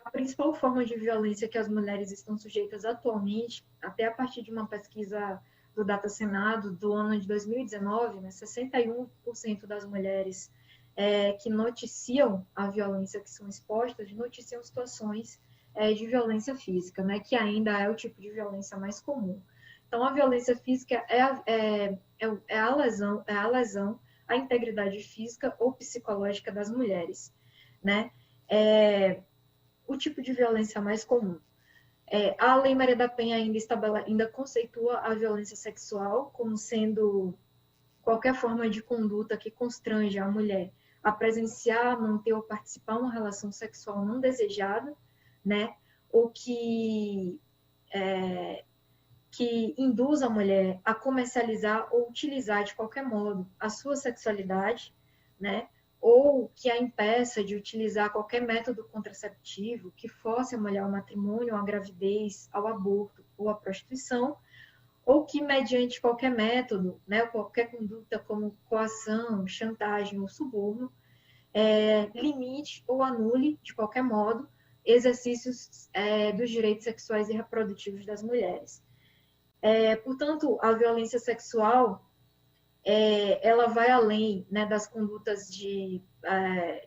A principal forma de violência que as mulheres estão sujeitas atualmente, até a partir de uma pesquisa do Data Senado do ano de 2019, né, 61% das mulheres que noticiam a violência, que são expostas, noticiam situações de violência física, né, que ainda é o tipo de violência mais comum. Então, a violência física é a lesão à integridade física ou psicológica das mulheres, né? O tipo de violência mais comum. A Lei Maria da Penha ainda conceitua a violência sexual como sendo qualquer forma de conduta que constrange a mulher a presenciar, manter ou participar de uma relação sexual não desejada, né? Ou que induz a mulher a comercializar ou utilizar de qualquer modo a sua sexualidade, né? Ou que a impeça de utilizar qualquer método contraceptivo que force a mulher ao matrimônio, à gravidez, ao aborto ou à prostituição, ou que, mediante qualquer método, né, qualquer conduta como coação, chantagem ou suborno, limite ou anule, de qualquer modo, exercícios dos direitos sexuais e reprodutivos das mulheres. Portanto, a violência sexual ela vai além, né, das condutas de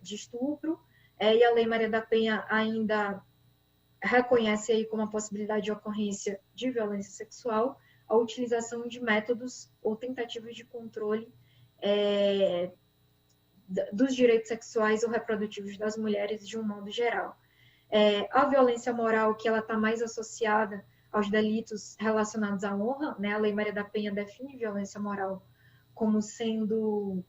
estupro, e a Lei Maria da Penha ainda reconhece aí como a possibilidade de ocorrência de violência sexual a utilização de métodos ou tentativas de controle dos direitos sexuais ou reprodutivos das mulheres de um modo geral. A violência moral, que ela está mais associada aos delitos relacionados à honra, né? A Lei Maria da Penha define violência moral como sendo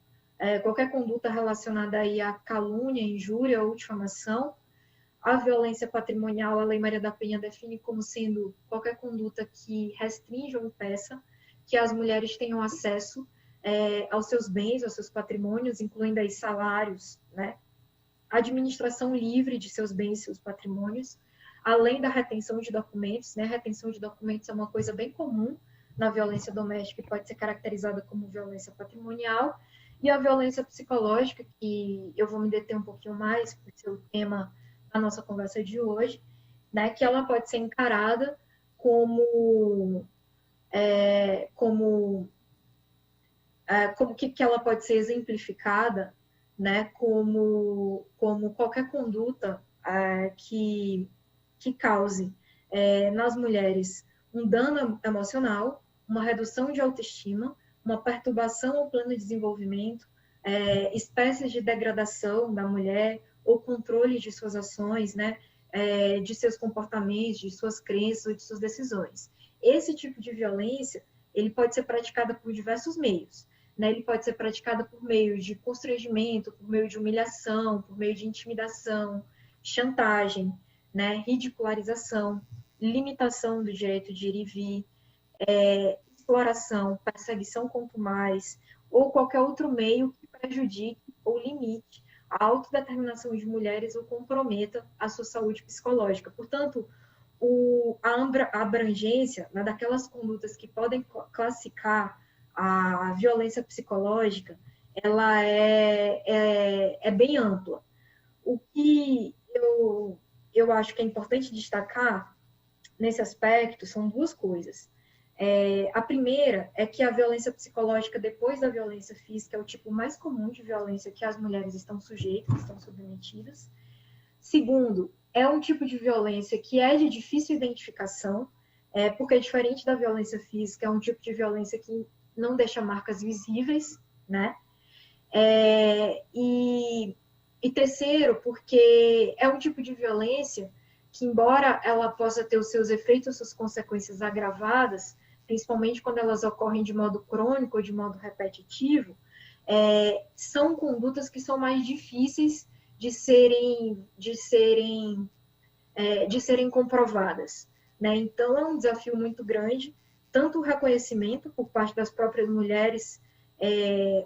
qualquer conduta relacionada aí à calúnia, injúria ou difamação. A violência patrimonial, a Lei Maria da Penha define como sendo qualquer conduta que restrinja ou impeça que as mulheres tenham acesso aos seus bens, aos seus patrimônios, incluindo aí salários, né? Administração livre de seus bens e seus patrimônios, além da retenção de documentos, né? A retenção de documentos é uma coisa bem comum na violência doméstica e pode ser caracterizada como violência patrimonial, e a violência psicológica, que eu vou me deter um pouquinho mais, por ser o tema da nossa conversa de hoje, né? Que ela pode ser encarada como que ela pode ser exemplificada, né, como qualquer conduta que cause nas mulheres um dano emocional, uma redução de autoestima, uma perturbação ao plano de desenvolvimento, espécies de degradação da mulher ou controle de suas ações, né, de seus comportamentos, de suas crenças, de suas decisões. Esse tipo de violência, ele pode ser praticado por diversos meios, né? Ele pode ser praticado por meio de constrangimento, por meio de humilhação, por meio de intimidação, chantagem, né? Ridicularização, limitação do direito de ir e vir, exploração, perseguição contumaz, ou qualquer outro meio que prejudique ou limite a autodeterminação de mulheres ou comprometa a sua saúde psicológica. Portanto, a abrangência, né, daquelas condutas que podem classificar a violência psicológica, ela é bem ampla. O que eu acho que é importante destacar nesse aspecto são duas coisas. A primeira é que a violência psicológica, depois da violência física, é o tipo mais comum de violência que as mulheres estão sujeitas, estão submetidas. Segundo, é um tipo de violência que é de difícil identificação, porque diferente da violência física, é um tipo de violência que não deixa marcas visíveis, né? E terceiro, porque é um tipo de violência que, embora ela possa ter os seus efeitos, suas consequências agravadas, principalmente quando elas ocorrem de modo crônico ou de modo repetitivo, são condutas que são mais difíceis de serem comprovadas, né? Então, é um desafio muito grande, tanto o reconhecimento por parte das próprias mulheres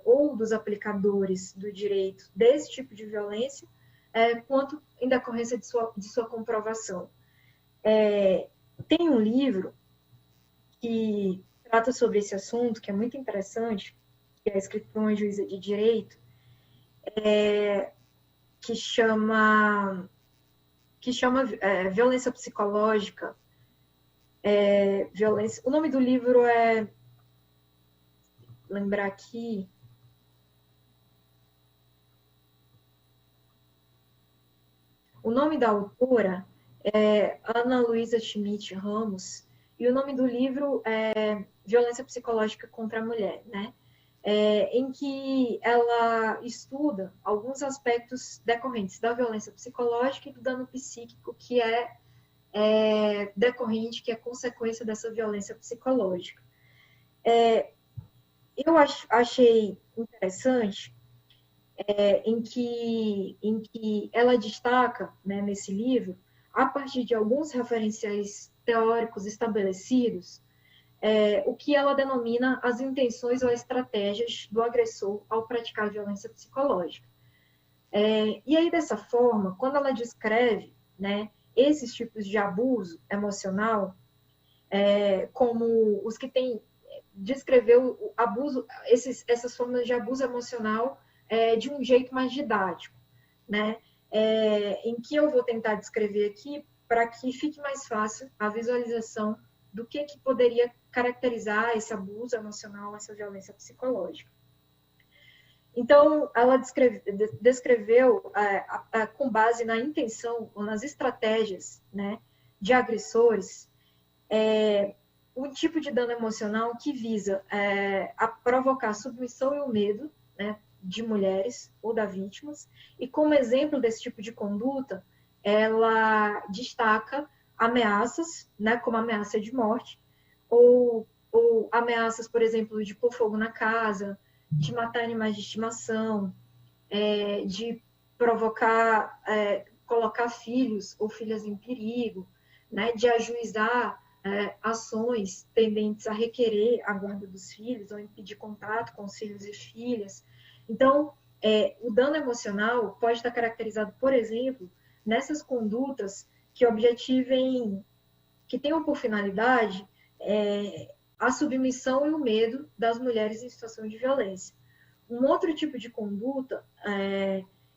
ou dos aplicadores do direito desse tipo de violência, quanto em decorrência de sua comprovação. Tem um livro que trata sobre esse assunto, que é muito interessante, que é escrito por uma juíza de direito, que chama Violência Psicológica. O nome do livro lembrar aqui, o nome da autora é Ana Luísa Schmidt Ramos, e o nome do livro é Violência Psicológica contra a Mulher, né? Em que ela estuda alguns aspectos decorrentes da violência psicológica e do dano psíquico que decorrente, que é consequência dessa violência psicológica. Eu achei interessante em que ela destaca, né, nesse livro, a partir de alguns referenciais teóricos estabelecidos, o que ela denomina as intenções ou estratégias do agressor ao praticar violência psicológica. E aí, dessa forma, quando ela descreve, né, esses tipos de abuso emocional, como os que descreveu o abuso, essas formas de abuso emocional de um jeito mais didático, né? Em que eu vou tentar descrever aqui para que fique mais fácil a visualização do que poderia caracterizar esse abuso emocional, essa violência psicológica. Então, ela descreveu, com base na intenção ou nas estratégias, né, de agressores, um tipo de dano emocional que visa a provocar a submissão e o medo, né, de mulheres ou das vítimas, e como exemplo desse tipo de conduta, ela destaca ameaças, né, como ameaça de morte, ou ameaças, por exemplo, de pôr fogo na casa, de matar animais de estimação, de provocar, colocar filhos ou filhas em perigo, né, de ajuizar ações tendentes a requerer a guarda dos filhos ou impedir contato com os filhos e filhas. Então, o dano emocional pode estar caracterizado, por exemplo, nessas condutas que objetivem, que tenham por finalidade a submissão e o medo das mulheres em situação de violência. Um outro tipo de conduta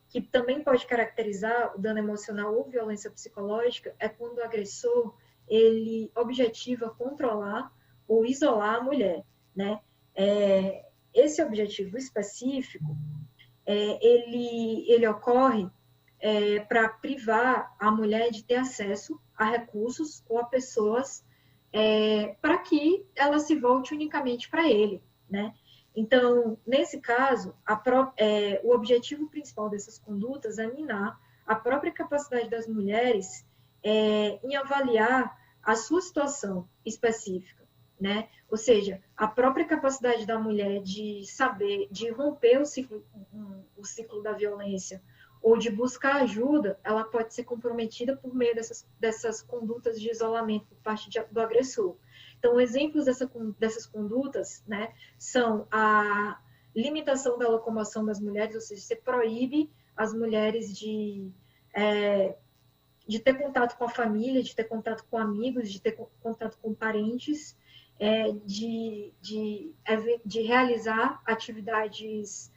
que também pode caracterizar o dano emocional ou violência psicológica é quando o agressor ele objetiva controlar ou isolar a mulher, né? Esse objetivo específico, ele ocorre para privar a mulher de ter acesso a recursos ou a pessoas para que ela se volte unicamente para ele, né? Então, nesse caso, o objetivo principal dessas condutas é minar a própria capacidade das mulheres em avaliar a sua situação específica, né? Ou seja, a própria capacidade da mulher de saber, de romper o ciclo da violência ou de buscar ajuda, ela pode ser comprometida por meio dessas condutas de isolamento por parte do agressor. Então, exemplos dessas condutas, né, são a limitação da locomoção das mulheres, ou seja, você proíbe as mulheres de ter contato com a família, de ter contato com amigos, de ter contato com parentes, de realizar atividades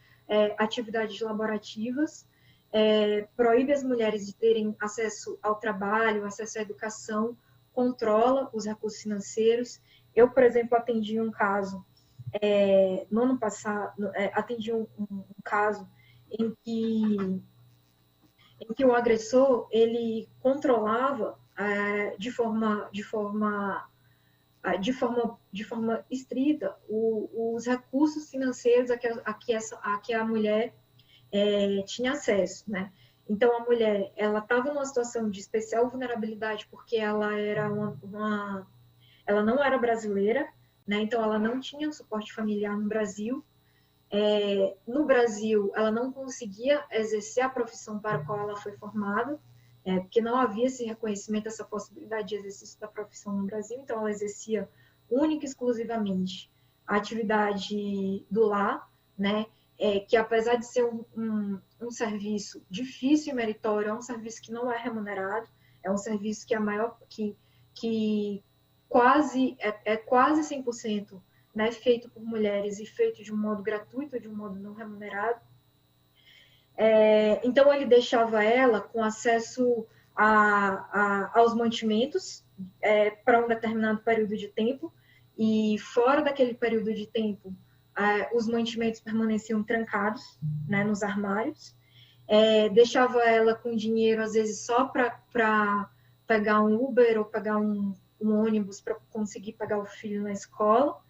laborativas, proíbe as mulheres de terem acesso ao trabalho, acesso à educação, controla os recursos financeiros. Eu, por exemplo, atendi um caso, no ano passado, atendi um caso em que o agressor ele controlava de forma estrita os recursos financeiros a que a mulher tinha acesso, né? Então a mulher ela estava numa situação de especial vulnerabilidade porque ela era ela não era brasileira, né? Então ela não tinha suporte familiar no Brasil. No Brasil, ela não conseguia exercer a profissão para a qual ela foi formada, porque não havia esse reconhecimento, essa possibilidade de exercício da profissão no Brasil, então ela exercia única e exclusivamente a atividade do lar, né? Que apesar de ser um serviço difícil e meritório, é um serviço que não é remunerado, é um serviço que que quase 100%, né, feito por mulheres e feito de um modo gratuito, de um modo não remunerado. Então, ele deixava ela com acesso aos mantimentos para um determinado período de tempo, e fora daquele período de tempo, os mantimentos permaneciam trancados, né, nos armários. Deixava ela com dinheiro, às vezes, só para pegar um Uber ou pegar um ônibus para conseguir pagar o filho na escola.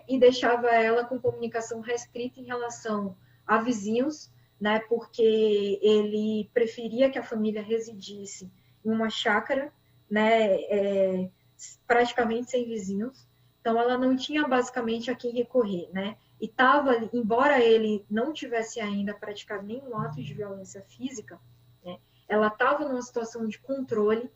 E deixava ela com comunicação restrita em relação a vizinhos, né, porque ele preferia que a família residisse em uma chácara, né, praticamente sem vizinhos. Então, ela não tinha basicamente a quem recorrer, né? E estava, embora ele não tivesse ainda praticado nenhum ato de violência física, né, ela estava numa situação de controle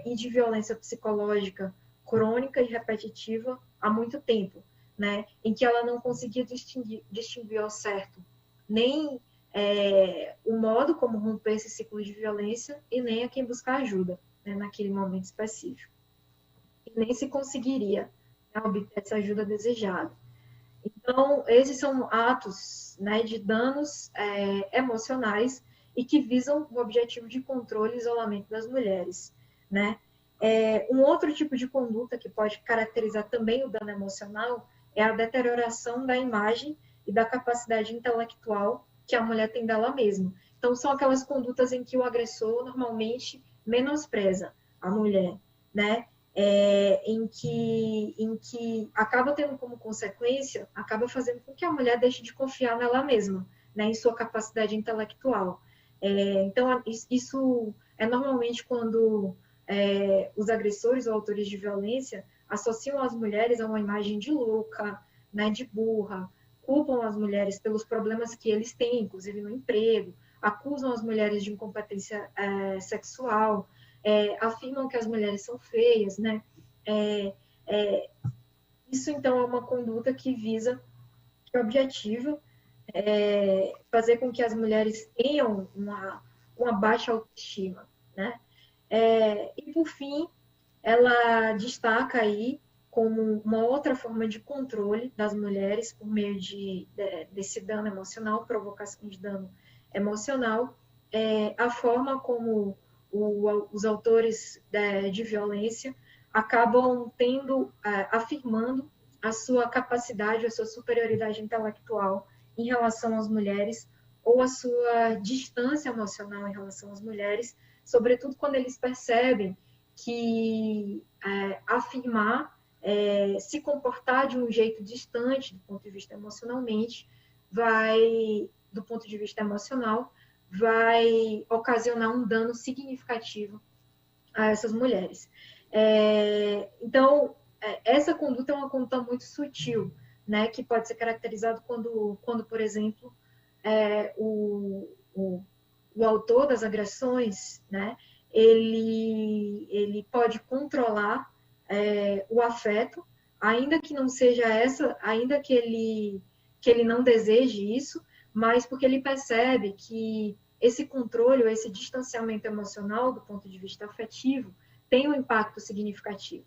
e de violência psicológica crônica e repetitiva há muito tempo, né? Em que ela não conseguia distinguir ao certo nem o modo como romper esse ciclo de violência e nem a quem buscar ajuda, né, naquele momento específico. E nem se conseguiria, né, obter essa ajuda desejada. Então, esses são atos, né, de danos emocionais e que visam o objetivo de controle e isolamento das mulheres, né? Um outro tipo de conduta que pode caracterizar também o dano emocional é a deterioração da imagem e da capacidade intelectual que a mulher tem dela mesma. Então, são aquelas condutas em que o agressor normalmente menospreza a mulher, né? Em que acaba tendo como consequência, acaba fazendo com que a mulher deixe de confiar nela mesma, né? Em sua capacidade intelectual. Então, isso é normalmente quando os agressores ou autores de violência associam as mulheres a uma imagem de louca, né, de burra, culpam as mulheres pelos problemas que eles têm, inclusive no emprego, acusam as mulheres de incompetência sexual, afirmam que as mulheres são feias, né? Isso, então, é uma conduta que visa, que objetiva, fazer com que as mulheres tenham uma baixa autoestima, né? E, por fim, ela destaca aí como uma outra forma de controle das mulheres por meio desse dano emocional, provocação de dano emocional, a forma como os autores de violência acabam afirmando a sua capacidade, a sua superioridade intelectual em relação às mulheres, ou a sua distância emocional em relação às mulheres, sobretudo quando eles percebem que afirmar, se comportar de um jeito distante do ponto de vista emocionalmente, do ponto de vista emocional, vai ocasionar um dano significativo a essas mulheres. Então, essa conduta é uma conduta muito sutil, né, que pode ser caracterizado quando por exemplo, o autor das agressões, né, ele pode controlar o afeto, ainda que não seja ainda que ele não deseje isso, mas porque ele percebe que esse controle, ou esse distanciamento emocional do ponto de vista afetivo, tem um impacto significativo,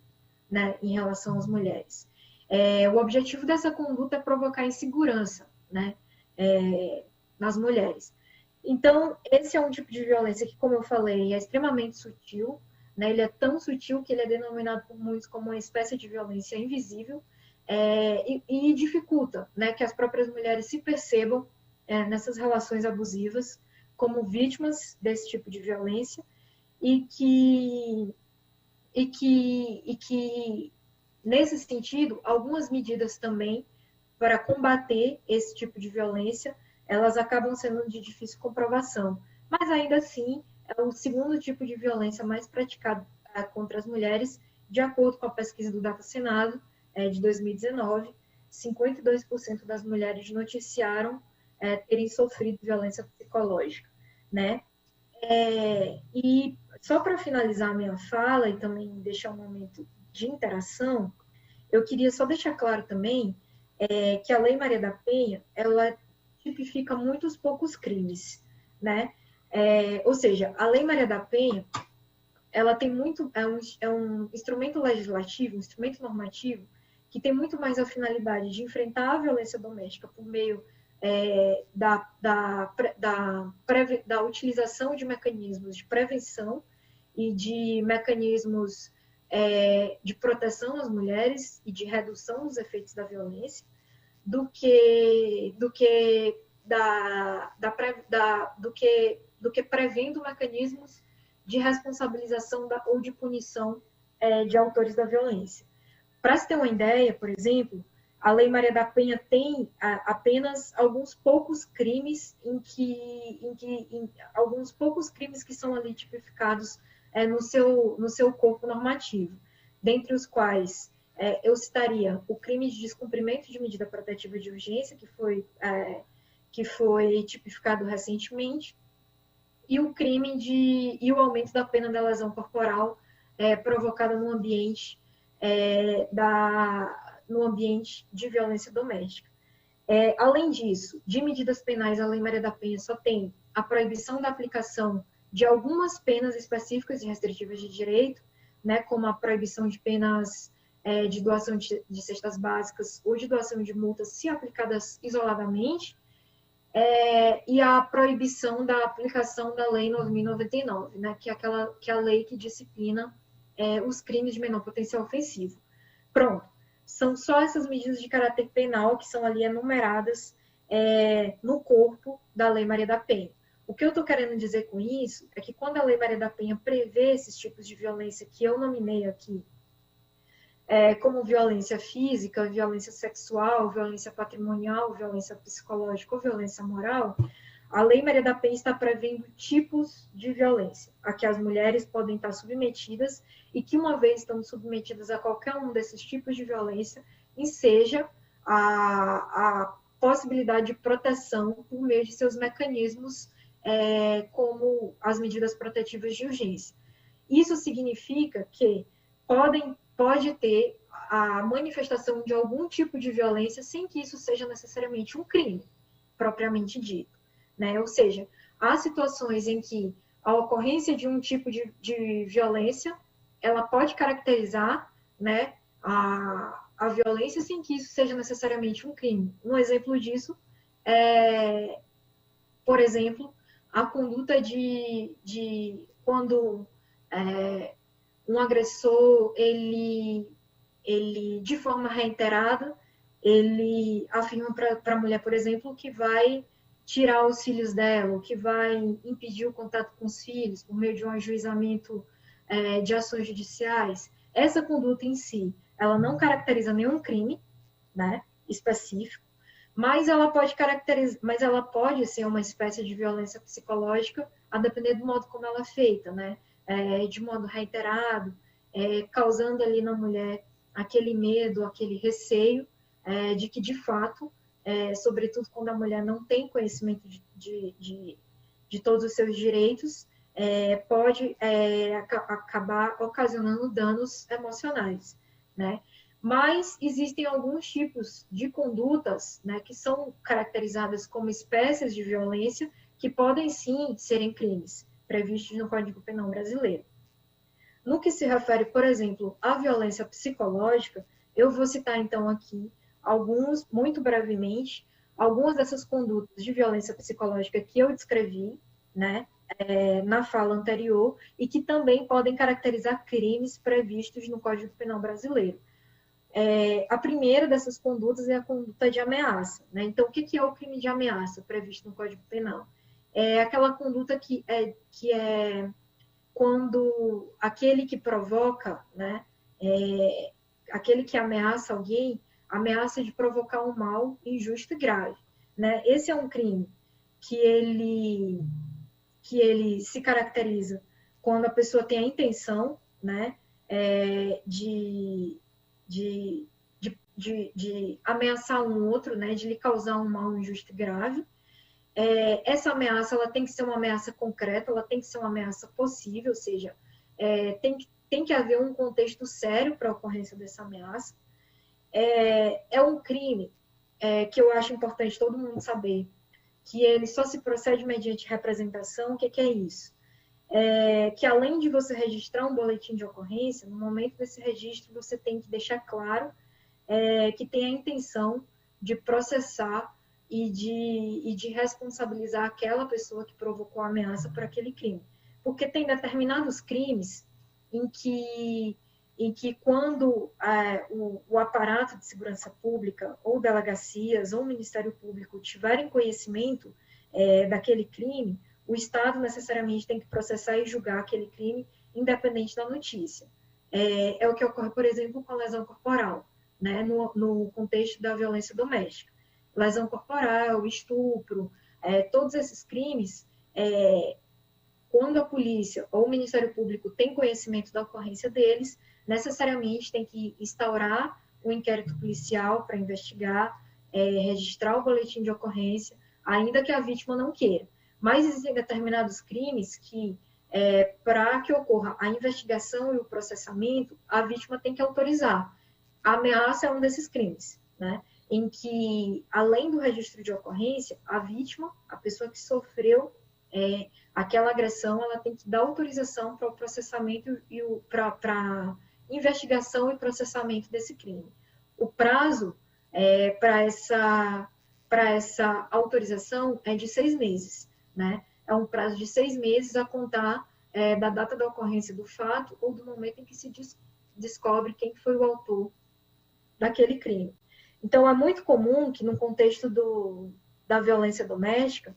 né, em relação às mulheres. O objetivo dessa conduta é provocar insegurança, né, nas mulheres. Então, esse é um tipo de violência que, como eu falei, é extremamente sutil, né, ele é tão sutil que ele é denominado por muitos como uma espécie de violência invisível, e dificulta, né, que as próprias mulheres se percebam nessas relações abusivas como vítimas desse tipo de violência, e que nesse sentido, algumas medidas também para combater esse tipo de violência, elas acabam sendo de difícil comprovação. Mas, ainda assim, é o segundo tipo de violência mais praticado contra as mulheres, de acordo com a pesquisa do Data Senado, de 2019, 52% das mulheres noticiaram terem sofrido violência psicológica, né? E só para finalizar a minha fala e também deixar um momento de interação, eu queria só deixar claro também que a Lei Maria da Penha, ela tipifica muitos poucos crimes, né? Ou seja, a Lei Maria da Penha, ela tem é um instrumento legislativo, um instrumento normativo, que tem muito mais a finalidade de enfrentar a violência doméstica por meio da utilização de mecanismos de prevenção e de mecanismos de proteção às mulheres e de redução dos efeitos da violência, do que prevendo mecanismos de responsabilização ou de punição de autores da violência. Para se ter uma ideia, por exemplo, a Lei Maria da Penha tem apenas alguns poucos crimes alguns poucos crimes que são ali tipificados no seu corpo normativo, dentre os quais eu citaria o crime de descumprimento de medida protetiva de urgência, que foi tipificado recentemente, e e o aumento da pena da lesão corporal provocada no ambiente de violência doméstica. Além disso, de medidas penais, a Lei Maria da Penha só tem a proibição da aplicação de algumas penas específicas e restritivas de direito, né, como a proibição de penas de doação de cestas básicas ou de doação de multas, se aplicadas isoladamente, e a proibição da aplicação da Lei 9.099, né, que é a lei que disciplina os crimes de menor potencial ofensivo. Pronto. São só essas medidas de caráter penal que são ali enumeradas no corpo da Lei Maria da Penha. O que eu estou querendo dizer com isso é que quando a Lei Maria da Penha prevê esses tipos de violência que eu nominei aqui, como violência física, violência sexual, violência patrimonial, violência psicológica ou violência moral, a Lei Maria da Penha está prevendo tipos de violência a que as mulheres podem estar submetidas e que, uma vez estando submetidas a qualquer um desses tipos de violência, enseja a possibilidade de proteção por meio de seus mecanismos, como as medidas protetivas de urgência. Isso significa que podem pode ter a manifestação de algum tipo de violência sem que isso seja necessariamente um crime, propriamente dito, né? Ou seja, há situações em que a ocorrência de um tipo de violência, ela pode caracterizar, né, a violência sem que isso seja necessariamente um crime. Um exemplo disso é, por exemplo, a conduta de quando um agressor, ele de forma reiterada, ele afirma para a mulher, por exemplo, que vai tirar os filhos dela, que vai impedir o contato com os filhos por meio de um ajuizamento de ações judiciais. Essa conduta em si, ela não caracteriza nenhum crime, né, específico, mas ela pode ser uma espécie de violência psicológica, a depender do modo como ela é feita, né, de modo reiterado, causando ali na mulher aquele medo, aquele receio de que, de fato, sobretudo quando a mulher não tem conhecimento de todos os seus direitos, pode acabar ocasionando danos emocionais, né? Mas existem alguns tipos de condutas, né, que são caracterizadas como espécies de violência que podem, sim, serem crimes previstos no Código Penal brasileiro. No que se refere, por exemplo, à violência psicológica, eu vou citar, então, aqui alguns, muito brevemente, algumas dessas condutas de violência psicológica que eu descrevi, né, na fala anterior, e que também podem caracterizar crimes previstos no Código Penal brasileiro. A primeira dessas condutas é a conduta de ameaça, né? Então, o que é o crime de ameaça previsto no Código Penal? É aquela conduta que é quando aquele que provoca, né, aquele que ameaça alguém, ameaça de provocar um mal injusto e grave, né? Esse é um crime que ele se caracteriza quando a pessoa tem a intenção, né, de ameaçar um outro, né, de lhe causar um mal injusto e grave. Essa ameaça, ela tem que ser uma ameaça concreta, ela tem que ser uma ameaça possível, ou seja, tem que haver um contexto sério para a ocorrência dessa ameaça. É um crime que eu acho importante todo mundo saber, que ele só se procede mediante representação. O que é isso? Que além de você registrar um boletim de ocorrência, no momento desse registro você tem que deixar claro que tem a intenção de processar e de responsabilizar aquela pessoa que provocou a ameaça por aquele crime. Porque tem determinados crimes em que quando o aparato de segurança pública, ou delegacias, ou Ministério Público tiverem conhecimento daquele crime, o Estado necessariamente tem que processar e julgar aquele crime, independente da notícia. É o que ocorre, por exemplo, com a lesão corporal, né, no contexto da violência doméstica. Lesão corporal, estupro, todos esses crimes, quando a polícia ou o Ministério Público tem conhecimento da ocorrência deles, necessariamente tem que instaurar um inquérito policial para investigar, registrar o boletim de ocorrência, ainda que a vítima não queira. Mas existem determinados crimes que, para que ocorra a investigação e o processamento, a vítima tem que autorizar. A ameaça é um desses crimes, né? Em que, além do registro de ocorrência, a vítima, a pessoa que sofreu aquela agressão, ela tem que dar autorização para o processamento e para investigação e processamento desse crime. O prazo para essa autorização é de 6 meses, né? É um prazo de 6 meses a contar da data da ocorrência do fato ou do momento em que se descobre quem foi o autor daquele crime. Então, é muito comum que, no contexto da violência doméstica,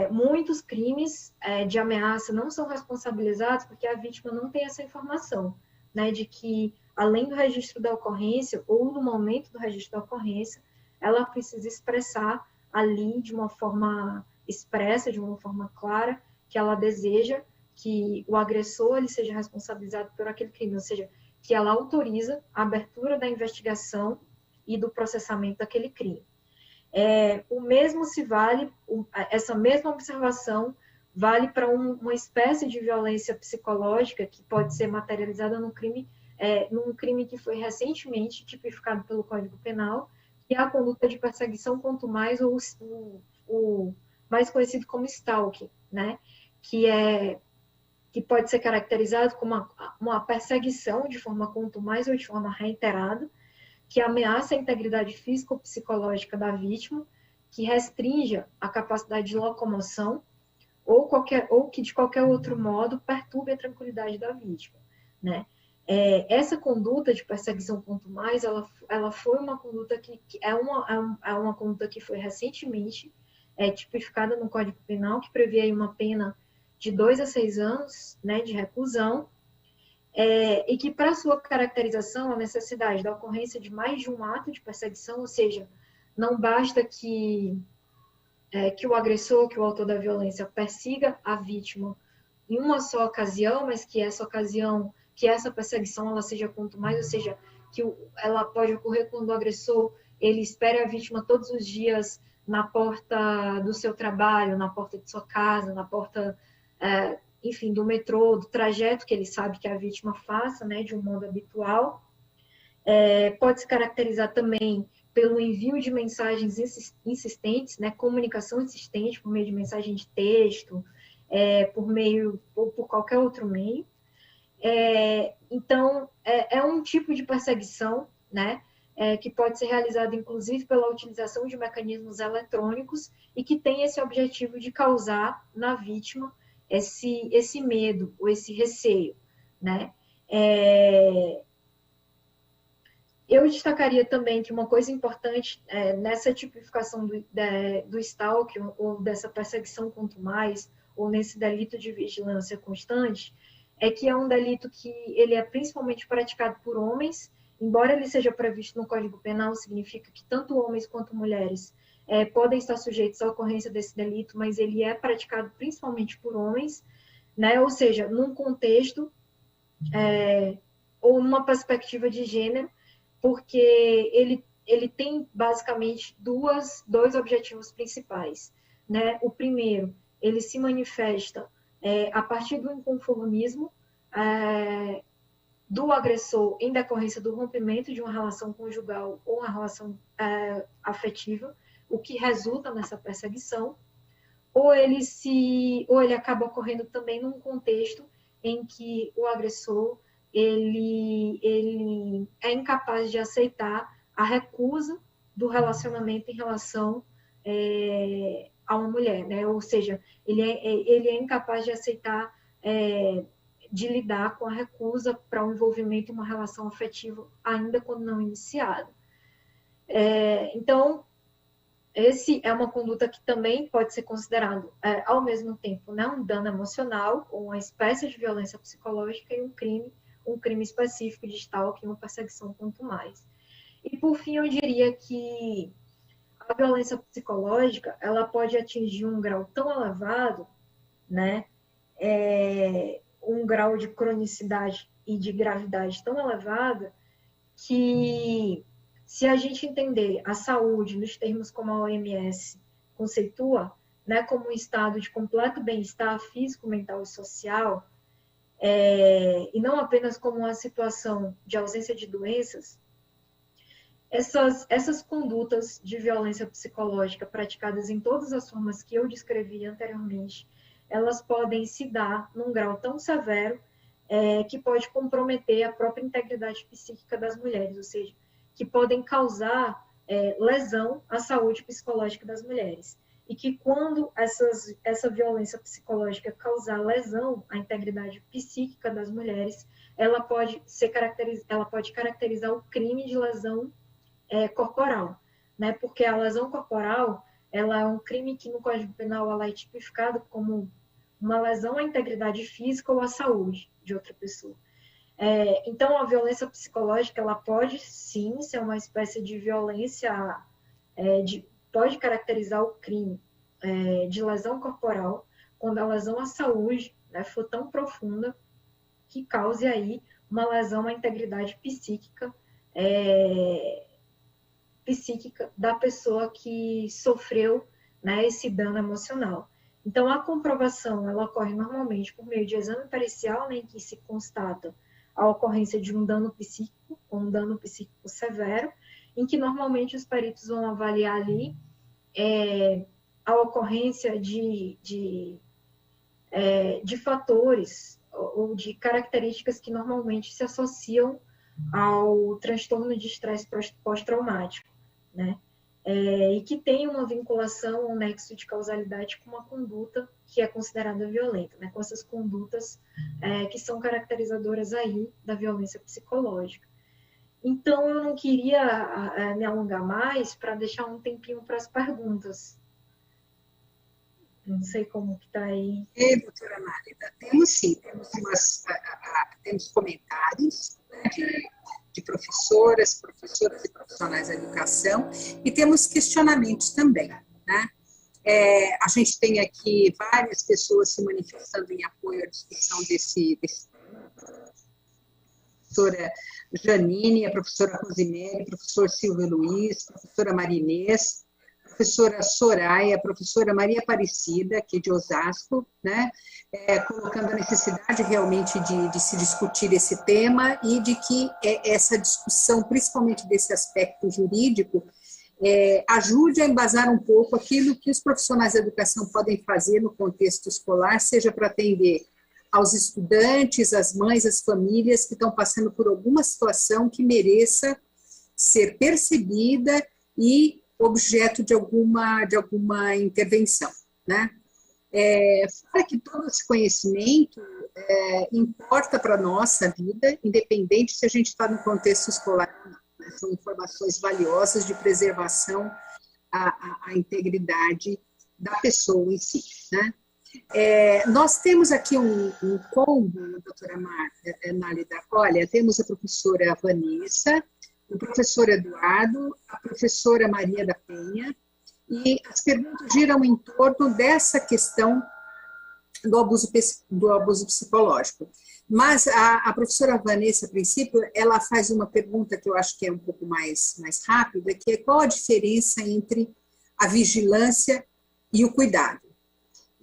muitos crimes de ameaça não são responsabilizados porque a vítima não tem essa informação, né, de que, além do registro da ocorrência ou no momento do registro da ocorrência, ela precisa expressar ali de uma forma expressa, de uma forma clara, que ela deseja que o agressor ele seja responsabilizado por aquele crime, ou seja, que ela autoriza a abertura da investigação e do processamento daquele crime. O mesmo se vale, essa mesma observação vale para uma espécie de violência psicológica que pode ser materializada no crime num crime que foi recentemente tipificado pelo Código Penal, que é a conduta de perseguição quanto mais, ou o mais conhecido como stalking, né? Que pode ser caracterizado como uma perseguição de forma quanto mais ou de forma reiterada, que ameaça a integridade física ou psicológica da vítima, que restrinja a capacidade de locomoção ou que de qualquer outro modo perturbe a tranquilidade da vítima, né? Essa conduta de perseguição quanto mais, ela foi uma conduta que é uma conduta que foi recentemente tipificada no Código Penal, que prevê aí uma pena de 2 a 6 anos, né, de reclusão, e que, para sua caracterização, a necessidade da ocorrência de mais de um ato de perseguição, ou seja, não basta que o agressor, que o autor da violência, persiga a vítima em uma só ocasião, mas que essa perseguição ela seja quanto mais, ou seja, que ela pode ocorrer quando o agressor ele espera a vítima todos os dias na porta do seu trabalho, na porta de sua casa, na porta, enfim, do metrô, do trajeto que ele sabe que a vítima faça, né, de um modo habitual. Pode se caracterizar também pelo envio de mensagens insistentes, né, comunicação insistente por meio de mensagem de texto, ou por qualquer outro meio. Então, um tipo de perseguição, né, que pode ser realizado, inclusive, pela utilização de mecanismos eletrônicos e que tem esse objetivo de causar na vítima esse medo ou esse receio, né? Eu destacaria também que uma coisa importante nessa tipificação do stalking ou dessa perseguição quanto mais, ou nesse delito de vigilância constante, é que é um delito que ele é principalmente praticado por homens, embora ele seja previsto no Código Penal, significa que tanto homens quanto mulheres podem estar sujeitos à ocorrência desse delito, mas ele é praticado principalmente por homens, né? Ou seja, num contexto ou numa perspectiva de gênero, porque ele tem basicamente dois objetivos principais, né? O primeiro, ele se manifesta a partir do inconformismo do agressor em decorrência do rompimento de uma relação conjugal ou uma relação afetiva, o que resulta nessa perseguição, ou ele acaba ocorrendo também num contexto em que o agressor ele é incapaz de aceitar a recusa do relacionamento em relação a uma mulher, né? Ou seja, ele é incapaz de aceitar, de lidar com a recusa para um envolvimento em uma relação afetiva, ainda quando não iniciada. Então, esse é uma conduta que também pode ser considerado, ao mesmo tempo, né, um dano emocional, ou uma espécie de violência psicológica e um crime específico de stalking, uma perseguição quanto mais. E, por fim, eu diria que a violência psicológica, ela pode atingir um grau tão elevado, né, um grau de cronicidade e de gravidade tão elevada, que se a gente entender a saúde nos termos como a OMS conceitua, né, como um estado de completo bem-estar físico, mental e social, e não apenas como uma situação de ausência de doenças, essas condutas de violência psicológica praticadas em todas as formas que eu descrevi anteriormente, elas podem se dar num grau tão severo que pode comprometer a própria integridade psíquica das mulheres, ou seja, que podem causar lesão à saúde psicológica das mulheres. E que quando essa violência psicológica causar lesão à integridade psíquica das mulheres, ela pode caracterizar o crime de lesão corporal, né? Porque a lesão corporal, ela é um crime que no Código Penal ela é tipificado como uma lesão à integridade física ou à saúde de outra pessoa. Então, a violência psicológica, ela pode sim ser uma espécie de violência, pode caracterizar o crime de lesão corporal, quando a lesão à saúde, né, for tão profunda que cause aí uma lesão à integridade psíquica da pessoa que sofreu, né, esse dano emocional. Então, a comprovação ela ocorre normalmente por meio de exame pericial, né, em que se constata a ocorrência de um dano psíquico, ou um dano psíquico severo, em que normalmente os peritos vão avaliar ali a ocorrência de fatores ou de características que normalmente se associam ao transtorno de estresse pós-traumático, né? E que tem uma vinculação, um nexo de causalidade com uma conduta que é considerada violenta, né? Com essas condutas que são caracterizadoras aí da violência psicológica. Então, eu não queria me alongar mais para deixar um tempinho para as perguntas. Não sei como que está aí. Doutora Márida, temos sim, temos comentários, né, de professoras e profissionais da educação, e temos questionamentos também, né? A gente tem aqui várias pessoas se manifestando em apoio à discussão desse tema. A professora Janine, a professora Rosimere, o professor Silvio Luiz, a professora Marinês, a professora Soraya, a professora Maria Aparecida, aqui de Osasco, né, colocando a necessidade realmente de se discutir esse tema e de que essa discussão, principalmente desse aspecto jurídico, ajude a embasar um pouco aquilo que os profissionais da educação podem fazer no contexto escolar, seja para atender aos estudantes, às mães, às famílias que estão passando por alguma situação que mereça ser percebida e objeto de alguma intervenção, né? Fora que todo esse conhecimento importa para a nossa vida, independente se a gente está no contexto escolar ou não, né? São informações valiosas de preservação à integridade da pessoa em si, né? Nós temos aqui um combo, doutora Nálida. Olha, temos a professora Vanessa, o professor Eduardo, a professora Maria da Penha, e as perguntas giram em torno dessa questão do abuso psicológico. Mas a professora Vanessa, a princípio, ela faz uma pergunta que eu acho que é um pouco mais rápida, que é qual a diferença entre a vigilância e o cuidado?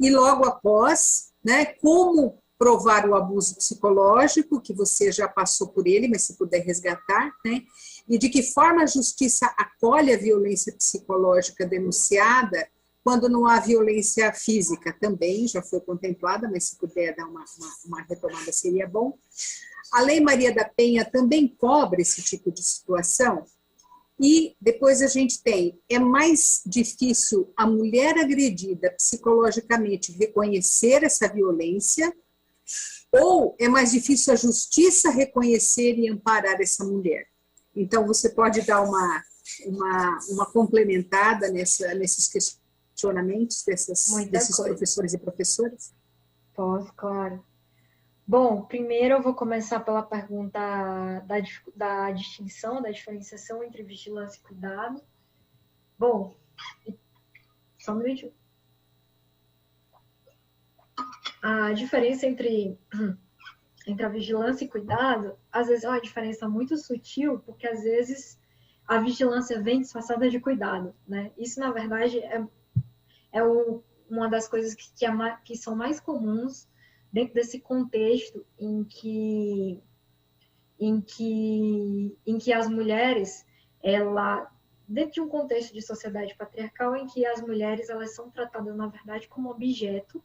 E logo após, né, como provar o abuso psicológico, que você já passou por ele, mas se puder resgatar, né? E de que forma a justiça acolhe a violência psicológica denunciada quando não há violência física também, já foi contemplada, mas se puder dar uma retomada seria bom. A Lei Maria da Penha também cobre esse tipo de situação. E depois a gente tem, é mais difícil a mulher agredida psicologicamente reconhecer essa violência, ou é mais difícil a justiça reconhecer e amparar essa mulher? Então, você pode dar uma complementada nesses questionamentos desses professores e professoras? Posso, claro. Bom, primeiro eu vou começar pela pergunta da distinção, da diferenciação entre vigilância e cuidado. Bom, só um minutinho. A diferença entre a vigilância e cuidado, às vezes é uma diferença muito sutil, porque às vezes a vigilância vem disfarçada de cuidado, né? Isso, na verdade, uma das coisas que são mais comuns dentro desse contexto em que as mulheres, dentro de um contexto de sociedade patriarcal, em que as mulheres elas são tratadas, na verdade, como objeto,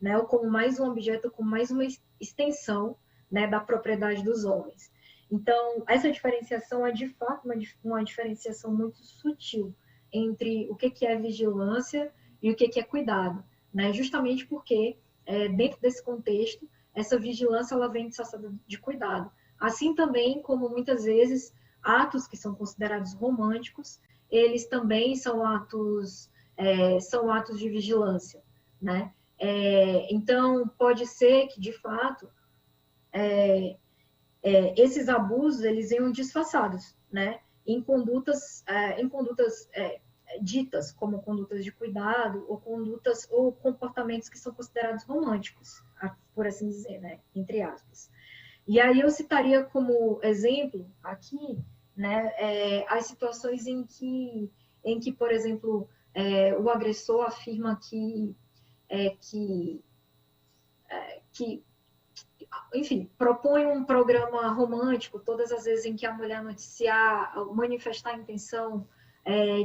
né, ou como mais um objeto, como mais uma extensão, né, da propriedade dos homens. Então, essa diferenciação é, de fato, uma diferenciação muito sutil entre o que é vigilância e o que é cuidado, né? Justamente porque, dentro desse contexto, essa vigilância ela vem disfarçada de cuidado. Assim também como, muitas vezes, atos que são considerados românticos, eles também são atos de vigilância, né? Então, pode ser que, de fato, esses abusos eles venham disfarçados, né? Em condutas ditas como condutas de cuidado ou comportamentos que são considerados românticos, por assim dizer, né? Entre aspas. E aí eu citaria como exemplo aqui, né, as situações em que, por exemplo, o agressor afirma que enfim, propõe um programa romântico todas as vezes em que a mulher noticiar, manifestar a intenção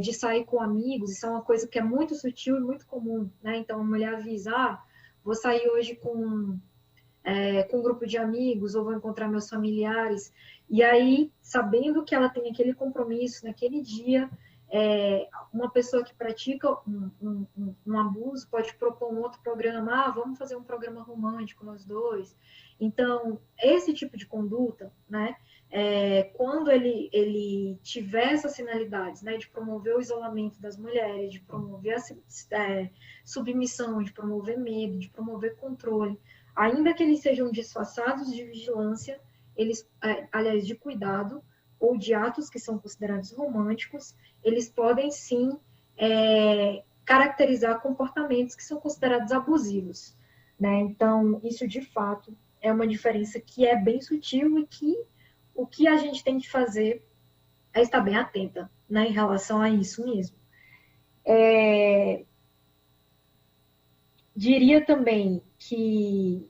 de sair com amigos. Isso é uma coisa que é muito sutil e muito comum, né? Então, a mulher avisa, vou sair hoje com um grupo de amigos, ou vou encontrar meus familiares. E aí, sabendo que ela tem aquele compromisso naquele dia, uma pessoa que pratica um abuso pode propor um outro programa, vamos fazer um programa romântico nós dois. Então, esse tipo de conduta, né, quando ele tiver essas finalidades, né, de promover o isolamento das mulheres, de promover a submissão, de promover medo, de promover controle, ainda que eles sejam disfarçados de vigilância, aliás, de cuidado, ou de atos que são considerados românticos, eles podem sim caracterizar comportamentos que são considerados abusivos, né? Então, isso de fato é uma diferença que é bem sutil e que o que a gente tem que fazer é estar bem atenta, né, em relação a isso mesmo. Diria também que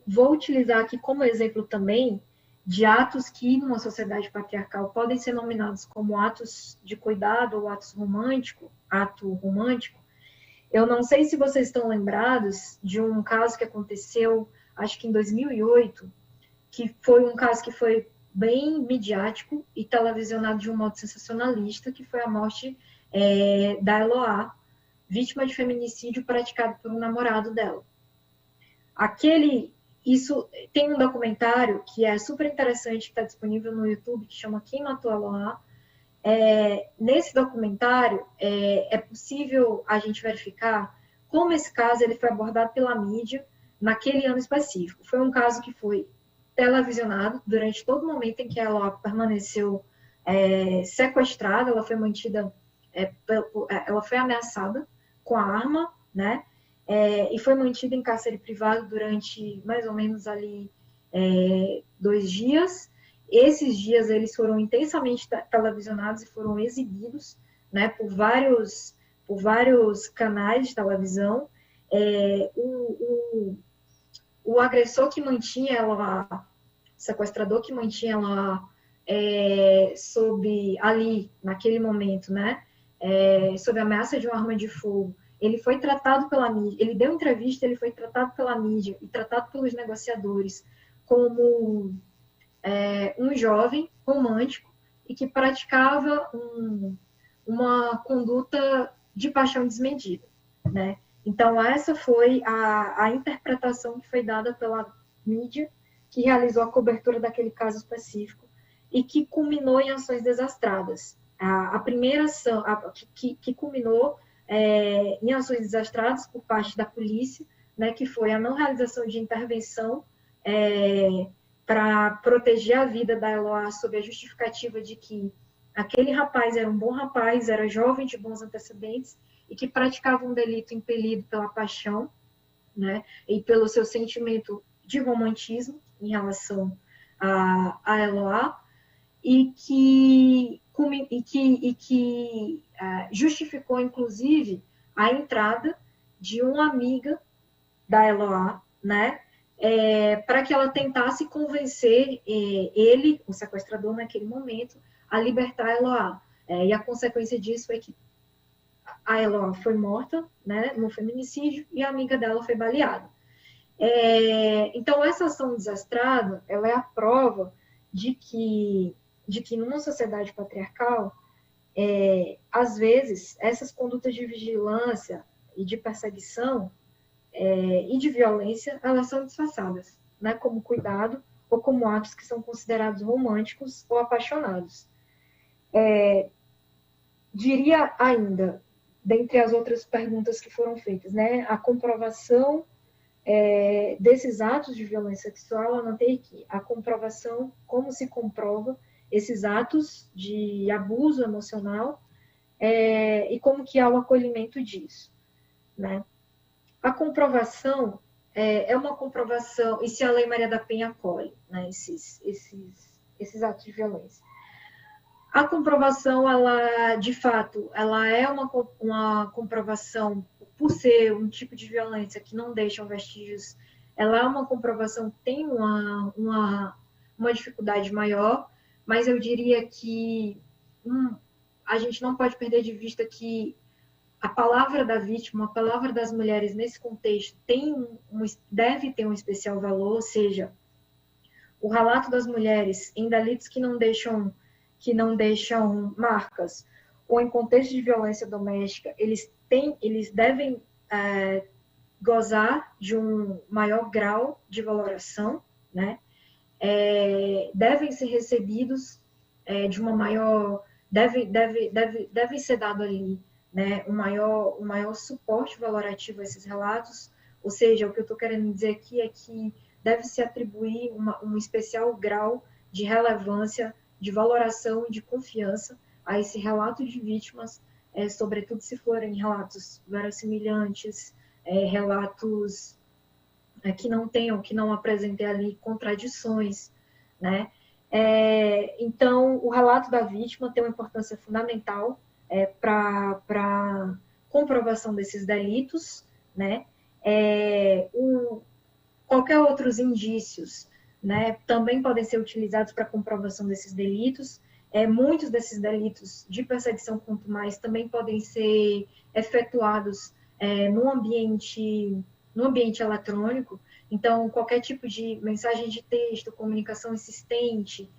vou utilizar aqui como exemplo também de atos que, numa sociedade patriarcal, podem ser nominados como atos de cuidado ou ato romântico. Eu não sei se vocês estão lembrados de um caso que aconteceu, acho que em 2008, que foi um caso que foi bem midiático e televisionado de um modo sensacionalista, que foi a morte da Eloá, vítima de feminicídio praticado por um namorado dela. Isso tem um documentário que é super interessante, que está disponível no YouTube, que chama Quem Matou Eloá. Nesse documentário, é possível a gente verificar como esse caso ele foi abordado pela mídia naquele ano específico. Foi um caso que foi televisionado durante todo o momento em que ela permaneceu sequestrada, ela foi mantida, ela foi ameaçada com a arma, né? E foi mantida em cárcere privado durante mais ou menos ali 2 dias. Esses dias eles foram intensamente televisionados e foram exibidos, né, por vários canais de televisão. O agressor que mantinha ela, o sequestrador que mantinha ela ali, naquele momento, né, sob ameaça de uma arma de fogo, ele foi tratado pela mídia, ele deu entrevista, ele foi tratado pela mídia e tratado pelos negociadores como um jovem romântico e que praticava uma conduta de paixão desmedida, né? Então, essa foi a interpretação que foi dada pela mídia, que realizou a cobertura daquele caso específico e que culminou em ações desastradas. A primeira ação, que culminou em ações desastradas por parte da polícia, né, que foi a não realização de intervenção para proteger a vida da Eloá sob a justificativa de que aquele rapaz era um bom rapaz, era jovem, de bons antecedentes, e que praticava um delito impelido pela paixão, né, e pelo seu sentimento de romantismo em relação a Eloá, e que justificou, inclusive, a entrada de uma amiga da Eloá, né, para que ela tentasse convencer ele, o sequestrador naquele momento, a libertar a Eloá. E a consequência disso foi que a Eloá foi morta, né, no feminicídio, e a amiga dela foi baleada. Então, essa ação desastrada, ela é a prova de que numa sociedade patriarcal, às vezes, essas condutas de vigilância e de perseguição e de violência, elas são disfarçadas, né, como cuidado ou como atos que são considerados românticos ou apaixonados. Diria ainda, dentre as outras perguntas que foram feitas, né, a comprovação desses atos de violência sexual, eu anotei aqui, a comprovação, como se comprova esses atos de abuso emocional e como que há o acolhimento disso, né? A comprovação é uma comprovação, e se a Lei Maria da Penha acolhe, né, esses atos de violência. A comprovação, ela, de fato, ela é uma comprovação por ser um tipo de violência que não deixam vestígios ela é uma comprovação que tem uma dificuldade maior, mas eu diria que a gente não pode perder de vista que a palavra da vítima, a palavra das mulheres nesse contexto deve ter um especial valor, ou seja, o relato das mulheres em delitos que não deixam marcas, ou em contexto de violência doméstica, eles devem gozar de um maior grau de valoração, né? Devem ser recebidos de uma maior... Deve ser dado ali, né, um maior suporte valorativo a esses relatos, ou seja, o que eu estou querendo dizer aqui é que deve-se atribuir um especial grau de relevância, de valoração e de confiança a esse relato de vítimas, sobretudo se forem relatos verossimilhantes, relatos que não apresentem ali contradições, né? Então, o relato da vítima tem uma importância fundamental para comprovação desses delitos, né? Qualquer outros indícios, né, também podem ser utilizados para comprovação desses delitos. Muitos desses delitos de perseguição contumaz também podem ser efetuados no ambiente eletrônico. Então, qualquer tipo de mensagem de texto, comunicação insistente,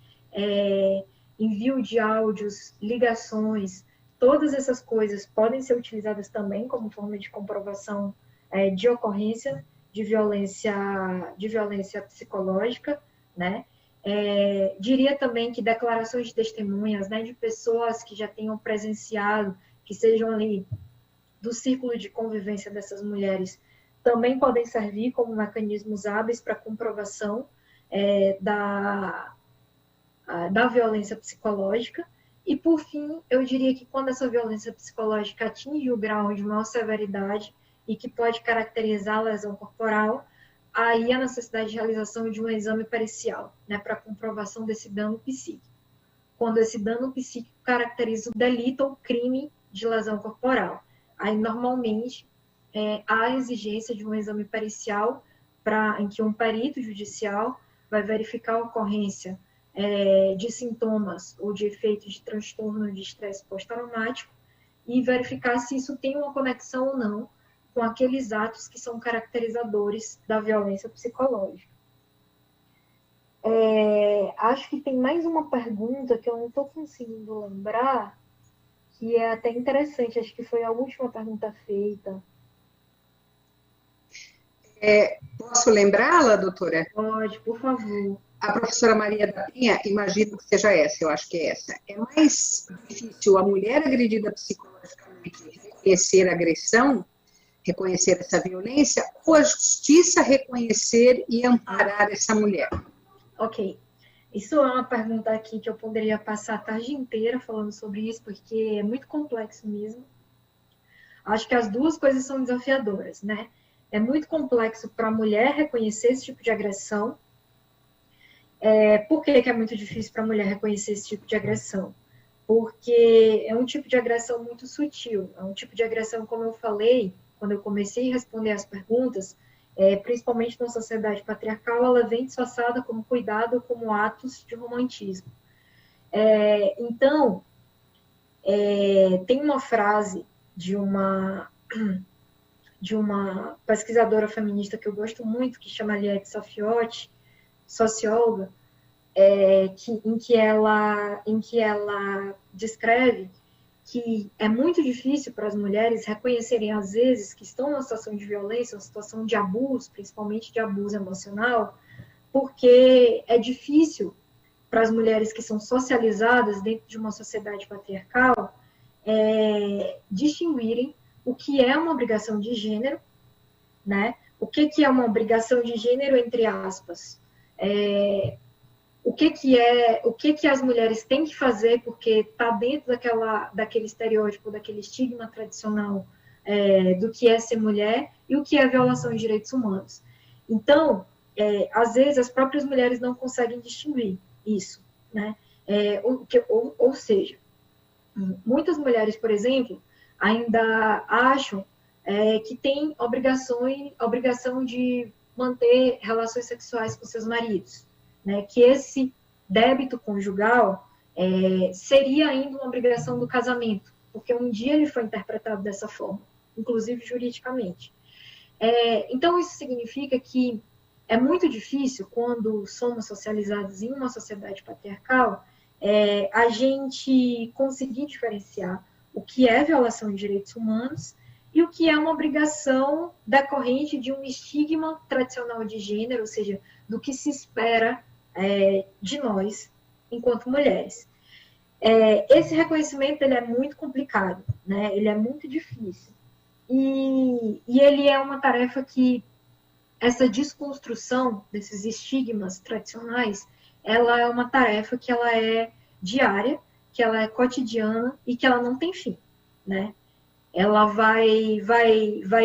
envio de áudios, ligações, todas essas coisas podem ser utilizadas também como forma de comprovação de ocorrência de violência psicológica, né? Diria também que declarações de testemunhas, né, de pessoas que já tenham presenciado, que sejam ali do círculo de convivência dessas mulheres, também podem servir como mecanismos hábeis para comprovação da violência psicológica. E, por fim, eu diria que quando essa violência psicológica atinge o grau de maior severidade e que pode caracterizar a lesão corporal, aí a necessidade de realização de um exame pericial, né, para comprovação desse dano psíquico. Quando esse dano psíquico caracteriza o delito ou crime de lesão corporal. Aí, normalmente, há a exigência de um exame pericial em que um perito judicial vai verificar a ocorrência de sintomas ou de efeitos de transtorno de estresse pós-traumático e verificar se isso tem uma conexão ou não com aqueles atos que são caracterizadores da violência psicológica. Acho que tem mais uma pergunta que eu não estou conseguindo lembrar, que é até interessante, acho que foi a última pergunta feita. Posso lembrá-la, doutora? Pode, por favor. A professora Maria da Penha, imagino que seja essa, eu acho que é essa. É mais difícil a mulher agredida psicologicamente reconhecer a agressão, reconhecer essa violência, ou a justiça reconhecer e amparar essa mulher? Ok. Isso é uma pergunta aqui que eu poderia passar a tarde inteira falando sobre isso, porque é muito complexo mesmo. Acho que as duas coisas são desafiadoras, né? É muito complexo para a mulher reconhecer esse tipo de agressão. Por que é muito difícil para a mulher reconhecer esse tipo de agressão? Porque é um tipo de agressão muito sutil. É um tipo de agressão, como eu falei, quando eu comecei a responder as perguntas, principalmente na sociedade patriarcal, ela vem disfarçada como cuidado, como atos de romantismo. Então, tem uma frase de uma pesquisadora feminista que eu gosto muito, que chama Liette Safiotti, socióloga, em que ela descreve que é muito difícil para as mulheres reconhecerem, às vezes, que estão numa situação de violência, uma situação de abuso, principalmente de abuso emocional, porque é difícil para as mulheres que são socializadas dentro de uma sociedade patriarcal distinguirem o que é uma obrigação de gênero, né? O que é uma obrigação de gênero, entre aspas? O que as mulheres têm que fazer porque está dentro daquele estereótipo, daquele estigma tradicional do que é ser mulher e o que é violação de direitos humanos. Então, às vezes, as próprias mulheres não conseguem distinguir isso, né? Ou seja, muitas mulheres, por exemplo, ainda acham que tem obrigação de manter relações sexuais com seus maridos, né? Que esse débito conjugal seria ainda uma obrigação do casamento, porque um dia ele foi interpretado dessa forma, inclusive juridicamente. Então, isso significa que é muito difícil, quando somos socializados em uma sociedade patriarcal, a gente conseguir diferenciar o que é violação de direitos humanos e o que é uma obrigação decorrente de um estigma tradicional de gênero, ou seja, do que se espera de nós, enquanto mulheres. Esse reconhecimento ele é muito complicado, né? Ele é muito difícil. E ele é uma tarefa que, essa desconstrução desses estigmas tradicionais, ela é uma tarefa que ela é diária, que ela é cotidiana e que ela não tem fim, né? Ela vai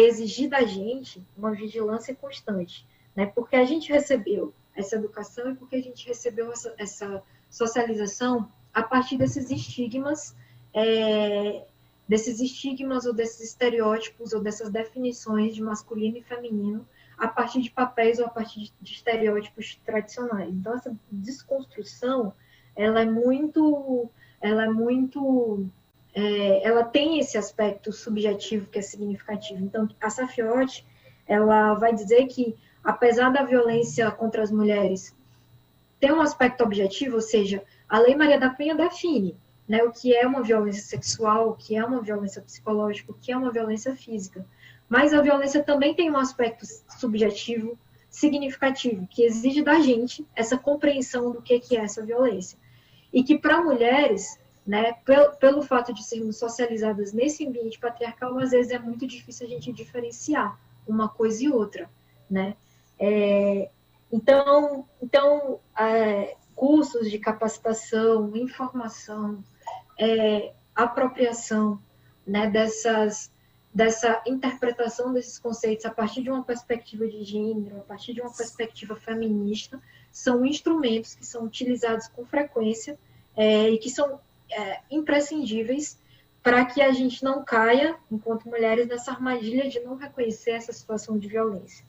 exigir da gente uma vigilância constante, né? Porque a gente recebeu essa educação e porque a gente recebeu essa socialização a partir desses estigmas ou desses estereótipos ou dessas definições de masculino e feminino a partir de papéis ou a partir de estereótipos tradicionais. Então, essa desconstrução, ela tem esse aspecto subjetivo que é significativo. Então, a Safiotti, ela vai dizer que, apesar da violência contra as mulheres ter um aspecto objetivo, ou seja, a Lei Maria da Penha define, né, o que é uma violência sexual, o que é uma violência psicológica, o que é uma violência física. Mas a violência também tem um aspecto subjetivo significativo, que exige da gente essa compreensão do que é essa violência. E que, para mulheres, né, pelo fato de sermos socializadas nesse ambiente patriarcal, às vezes é muito difícil a gente diferenciar uma coisa e outra, né? Então, cursos de capacitação, informação, apropriação, né, dessa interpretação desses conceitos a partir de uma perspectiva de gênero, a partir de uma perspectiva feminista, são instrumentos que são utilizados com frequência e que são imprescindíveis para que a gente não caia, enquanto mulheres, nessa armadilha de não reconhecer essa situação de violência,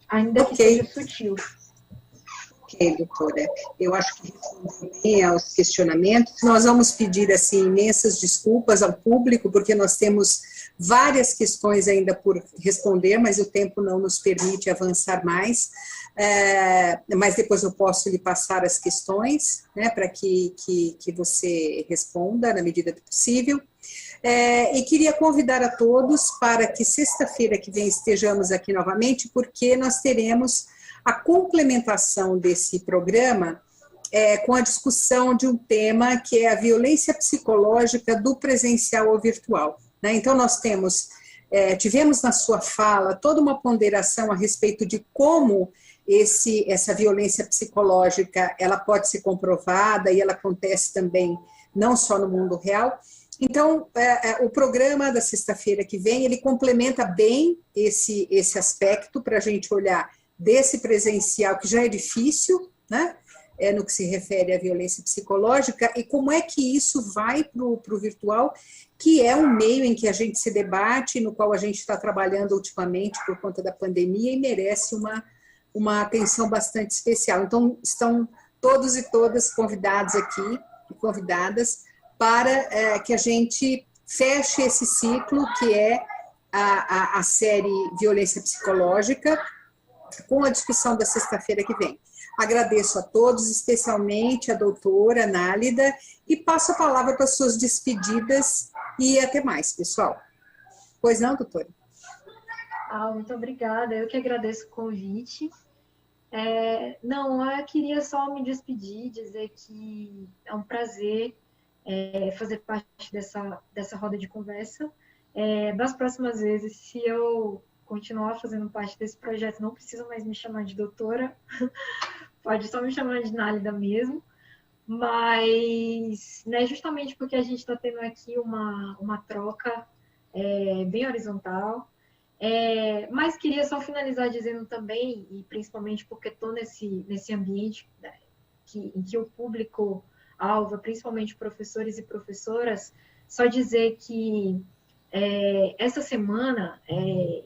ainda que seja sutil. Ok, doutora. Eu acho que respondeu bem aos questionamentos. Nós vamos pedir assim, imensas desculpas ao público, porque nós temos várias questões ainda por responder, mas o tempo não nos permite avançar mais. Mas depois eu posso lhe passar as questões, né, para que você responda na medida do possível. E queria convidar a todos para que sexta-feira que vem estejamos aqui novamente, porque nós teremos a complementação desse programa com a discussão de um tema que é a violência psicológica do presencial ao virtual, né? Então, nós tivemos na sua fala toda uma ponderação a respeito de como essa violência psicológica ela pode ser comprovada e ela acontece também não só no mundo real. Então, o programa da sexta-feira que vem, ele complementa bem esse aspecto para a gente olhar desse presencial, que já é difícil, né, no que se refere à violência psicológica, e como é que isso vai para o virtual, que é um meio em que a gente se debate, no qual a gente está trabalhando ultimamente por conta da pandemia e merece uma atenção bastante especial. Então, estão todos e todas convidados aqui, convidadas, para que a gente feche esse ciclo, que é a série Violência Psicológica, com a discussão da sexta-feira que vem. Agradeço a todos, especialmente a doutora Nálida, e passo a palavra para as suas despedidas e até mais, pessoal. Pois não, doutora? Muito obrigada, eu que agradeço o convite. Eu queria só me despedir, dizer que é um prazer fazer parte dessa roda de conversa. Das próximas vezes, se eu continuar fazendo parte desse projeto, não precisa mais me chamar de doutora, pode só me chamar de Nálida mesmo, mas, né, justamente porque a gente está tendo aqui uma troca bem horizontal, mas queria só finalizar dizendo também, e principalmente porque estou nesse ambiente, né, em que o público-alvo, principalmente professores e professoras, só dizer que essa semana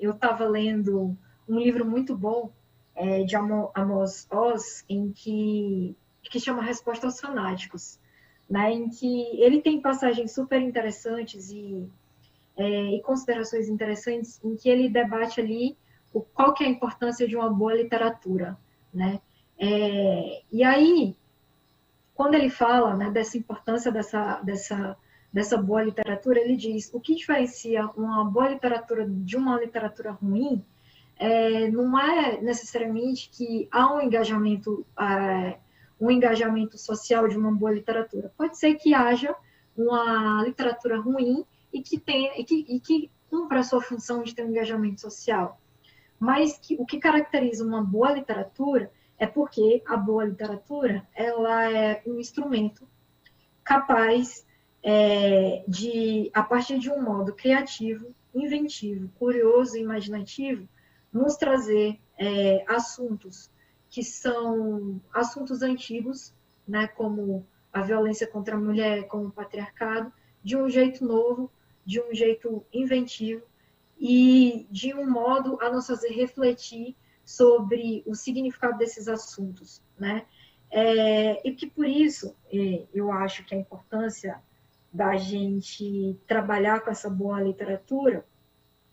eu estava lendo um livro muito bom de Amos Oz, que chama Resposta aos Fanáticos, né, em que ele tem passagens super interessantes e considerações interessantes, em que ele debate ali qual que é a importância de uma boa literatura, né? E aí, quando ele fala, né, dessa importância dessa boa literatura, ele diz: o que diferencia uma boa literatura de uma literatura ruim não é necessariamente que há um engajamento social de uma boa literatura. Pode ser que haja uma literatura ruim e que cumpra a sua função de ter um engajamento social. Mas o que caracteriza uma boa literatura é porque a boa literatura ela é um instrumento capaz de, a partir de um modo criativo, inventivo, curioso e imaginativo, nos trazer assuntos que são assuntos antigos, né, como a violência contra a mulher, como o patriarcado, de um jeito novo, de um jeito inventivo e de um modo a nos fazer refletir sobre o significado desses assuntos, né? E que por isso eu acho que a importância da gente trabalhar com essa boa literatura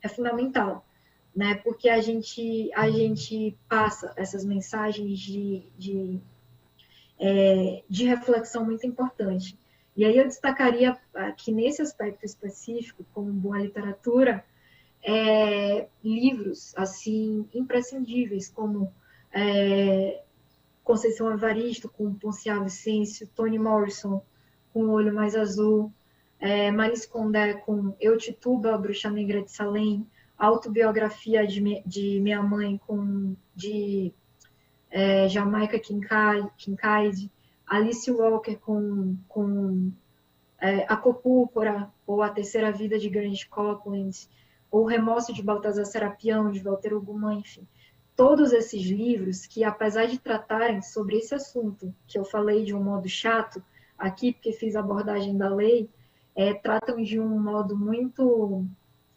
é fundamental, né? Porque a gente passa essas mensagens de reflexão muito importante. E aí eu destacaria que nesse aspecto específico, como boa literatura, livros assim imprescindíveis, como Conceição Evaristo, com Ponciano Vicêncio, Toni Morrison, com O Olho Mais Azul, Maris Condé, com Eu, Tituba, a Bruxa Negra de Salem, a autobiografia de minha mãe, de Jamaica Kincaid, Alice Walker com A Copúrpura, ou A Terceira Vida de Grant Copeland, ou O Remorso de Baltasar Serapião, de Walter Ugumã, enfim. Todos esses livros que, apesar de tratarem sobre esse assunto, que eu falei de um modo chato aqui, porque fiz a abordagem da lei, tratam de um modo muito,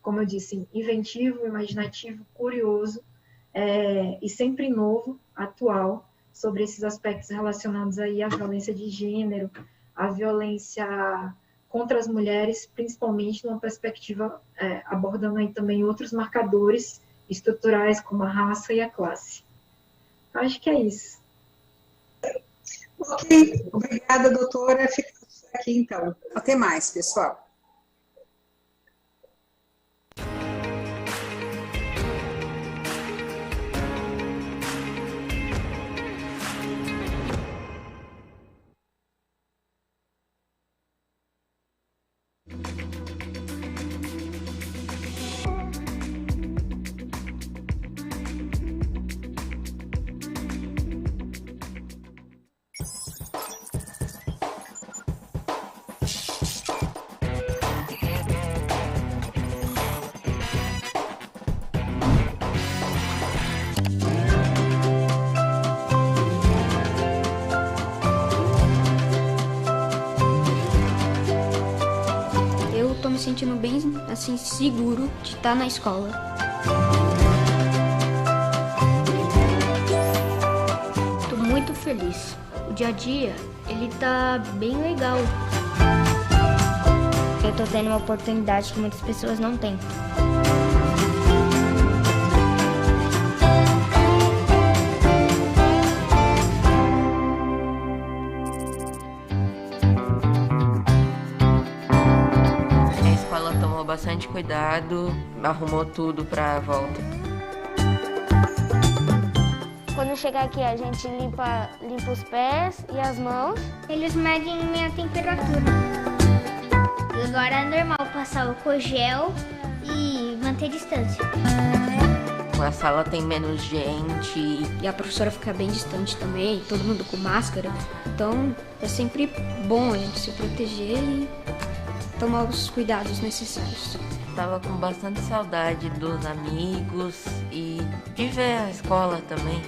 como eu disse, inventivo, imaginativo, curioso, e sempre novo, atual, sobre esses aspectos relacionados aí à violência de gênero, à violência contra as mulheres, principalmente numa perspectiva abordando aí também outros marcadores estruturais, como a raça e a classe. Acho que é isso. Ok, obrigada, doutora. Ficamos aqui, então. Até mais, pessoal. Me sentindo bem, assim, seguro de estar na escola. Tô muito feliz. O dia a dia, ele tá bem legal. Eu tô tendo uma oportunidade que muitas pessoas não têm. Bastante cuidado, arrumou tudo para a volta. Quando chegar aqui, a gente limpa os pés e as mãos. Eles medem minha temperatura. Agora é normal passar álcool gel e manter distância. A sala tem menos gente. E a professora fica bem distante também, todo mundo com máscara. Então é sempre bom a gente se proteger e tomar os cuidados necessários. Tava com bastante saudade dos amigos e de ver a escola também.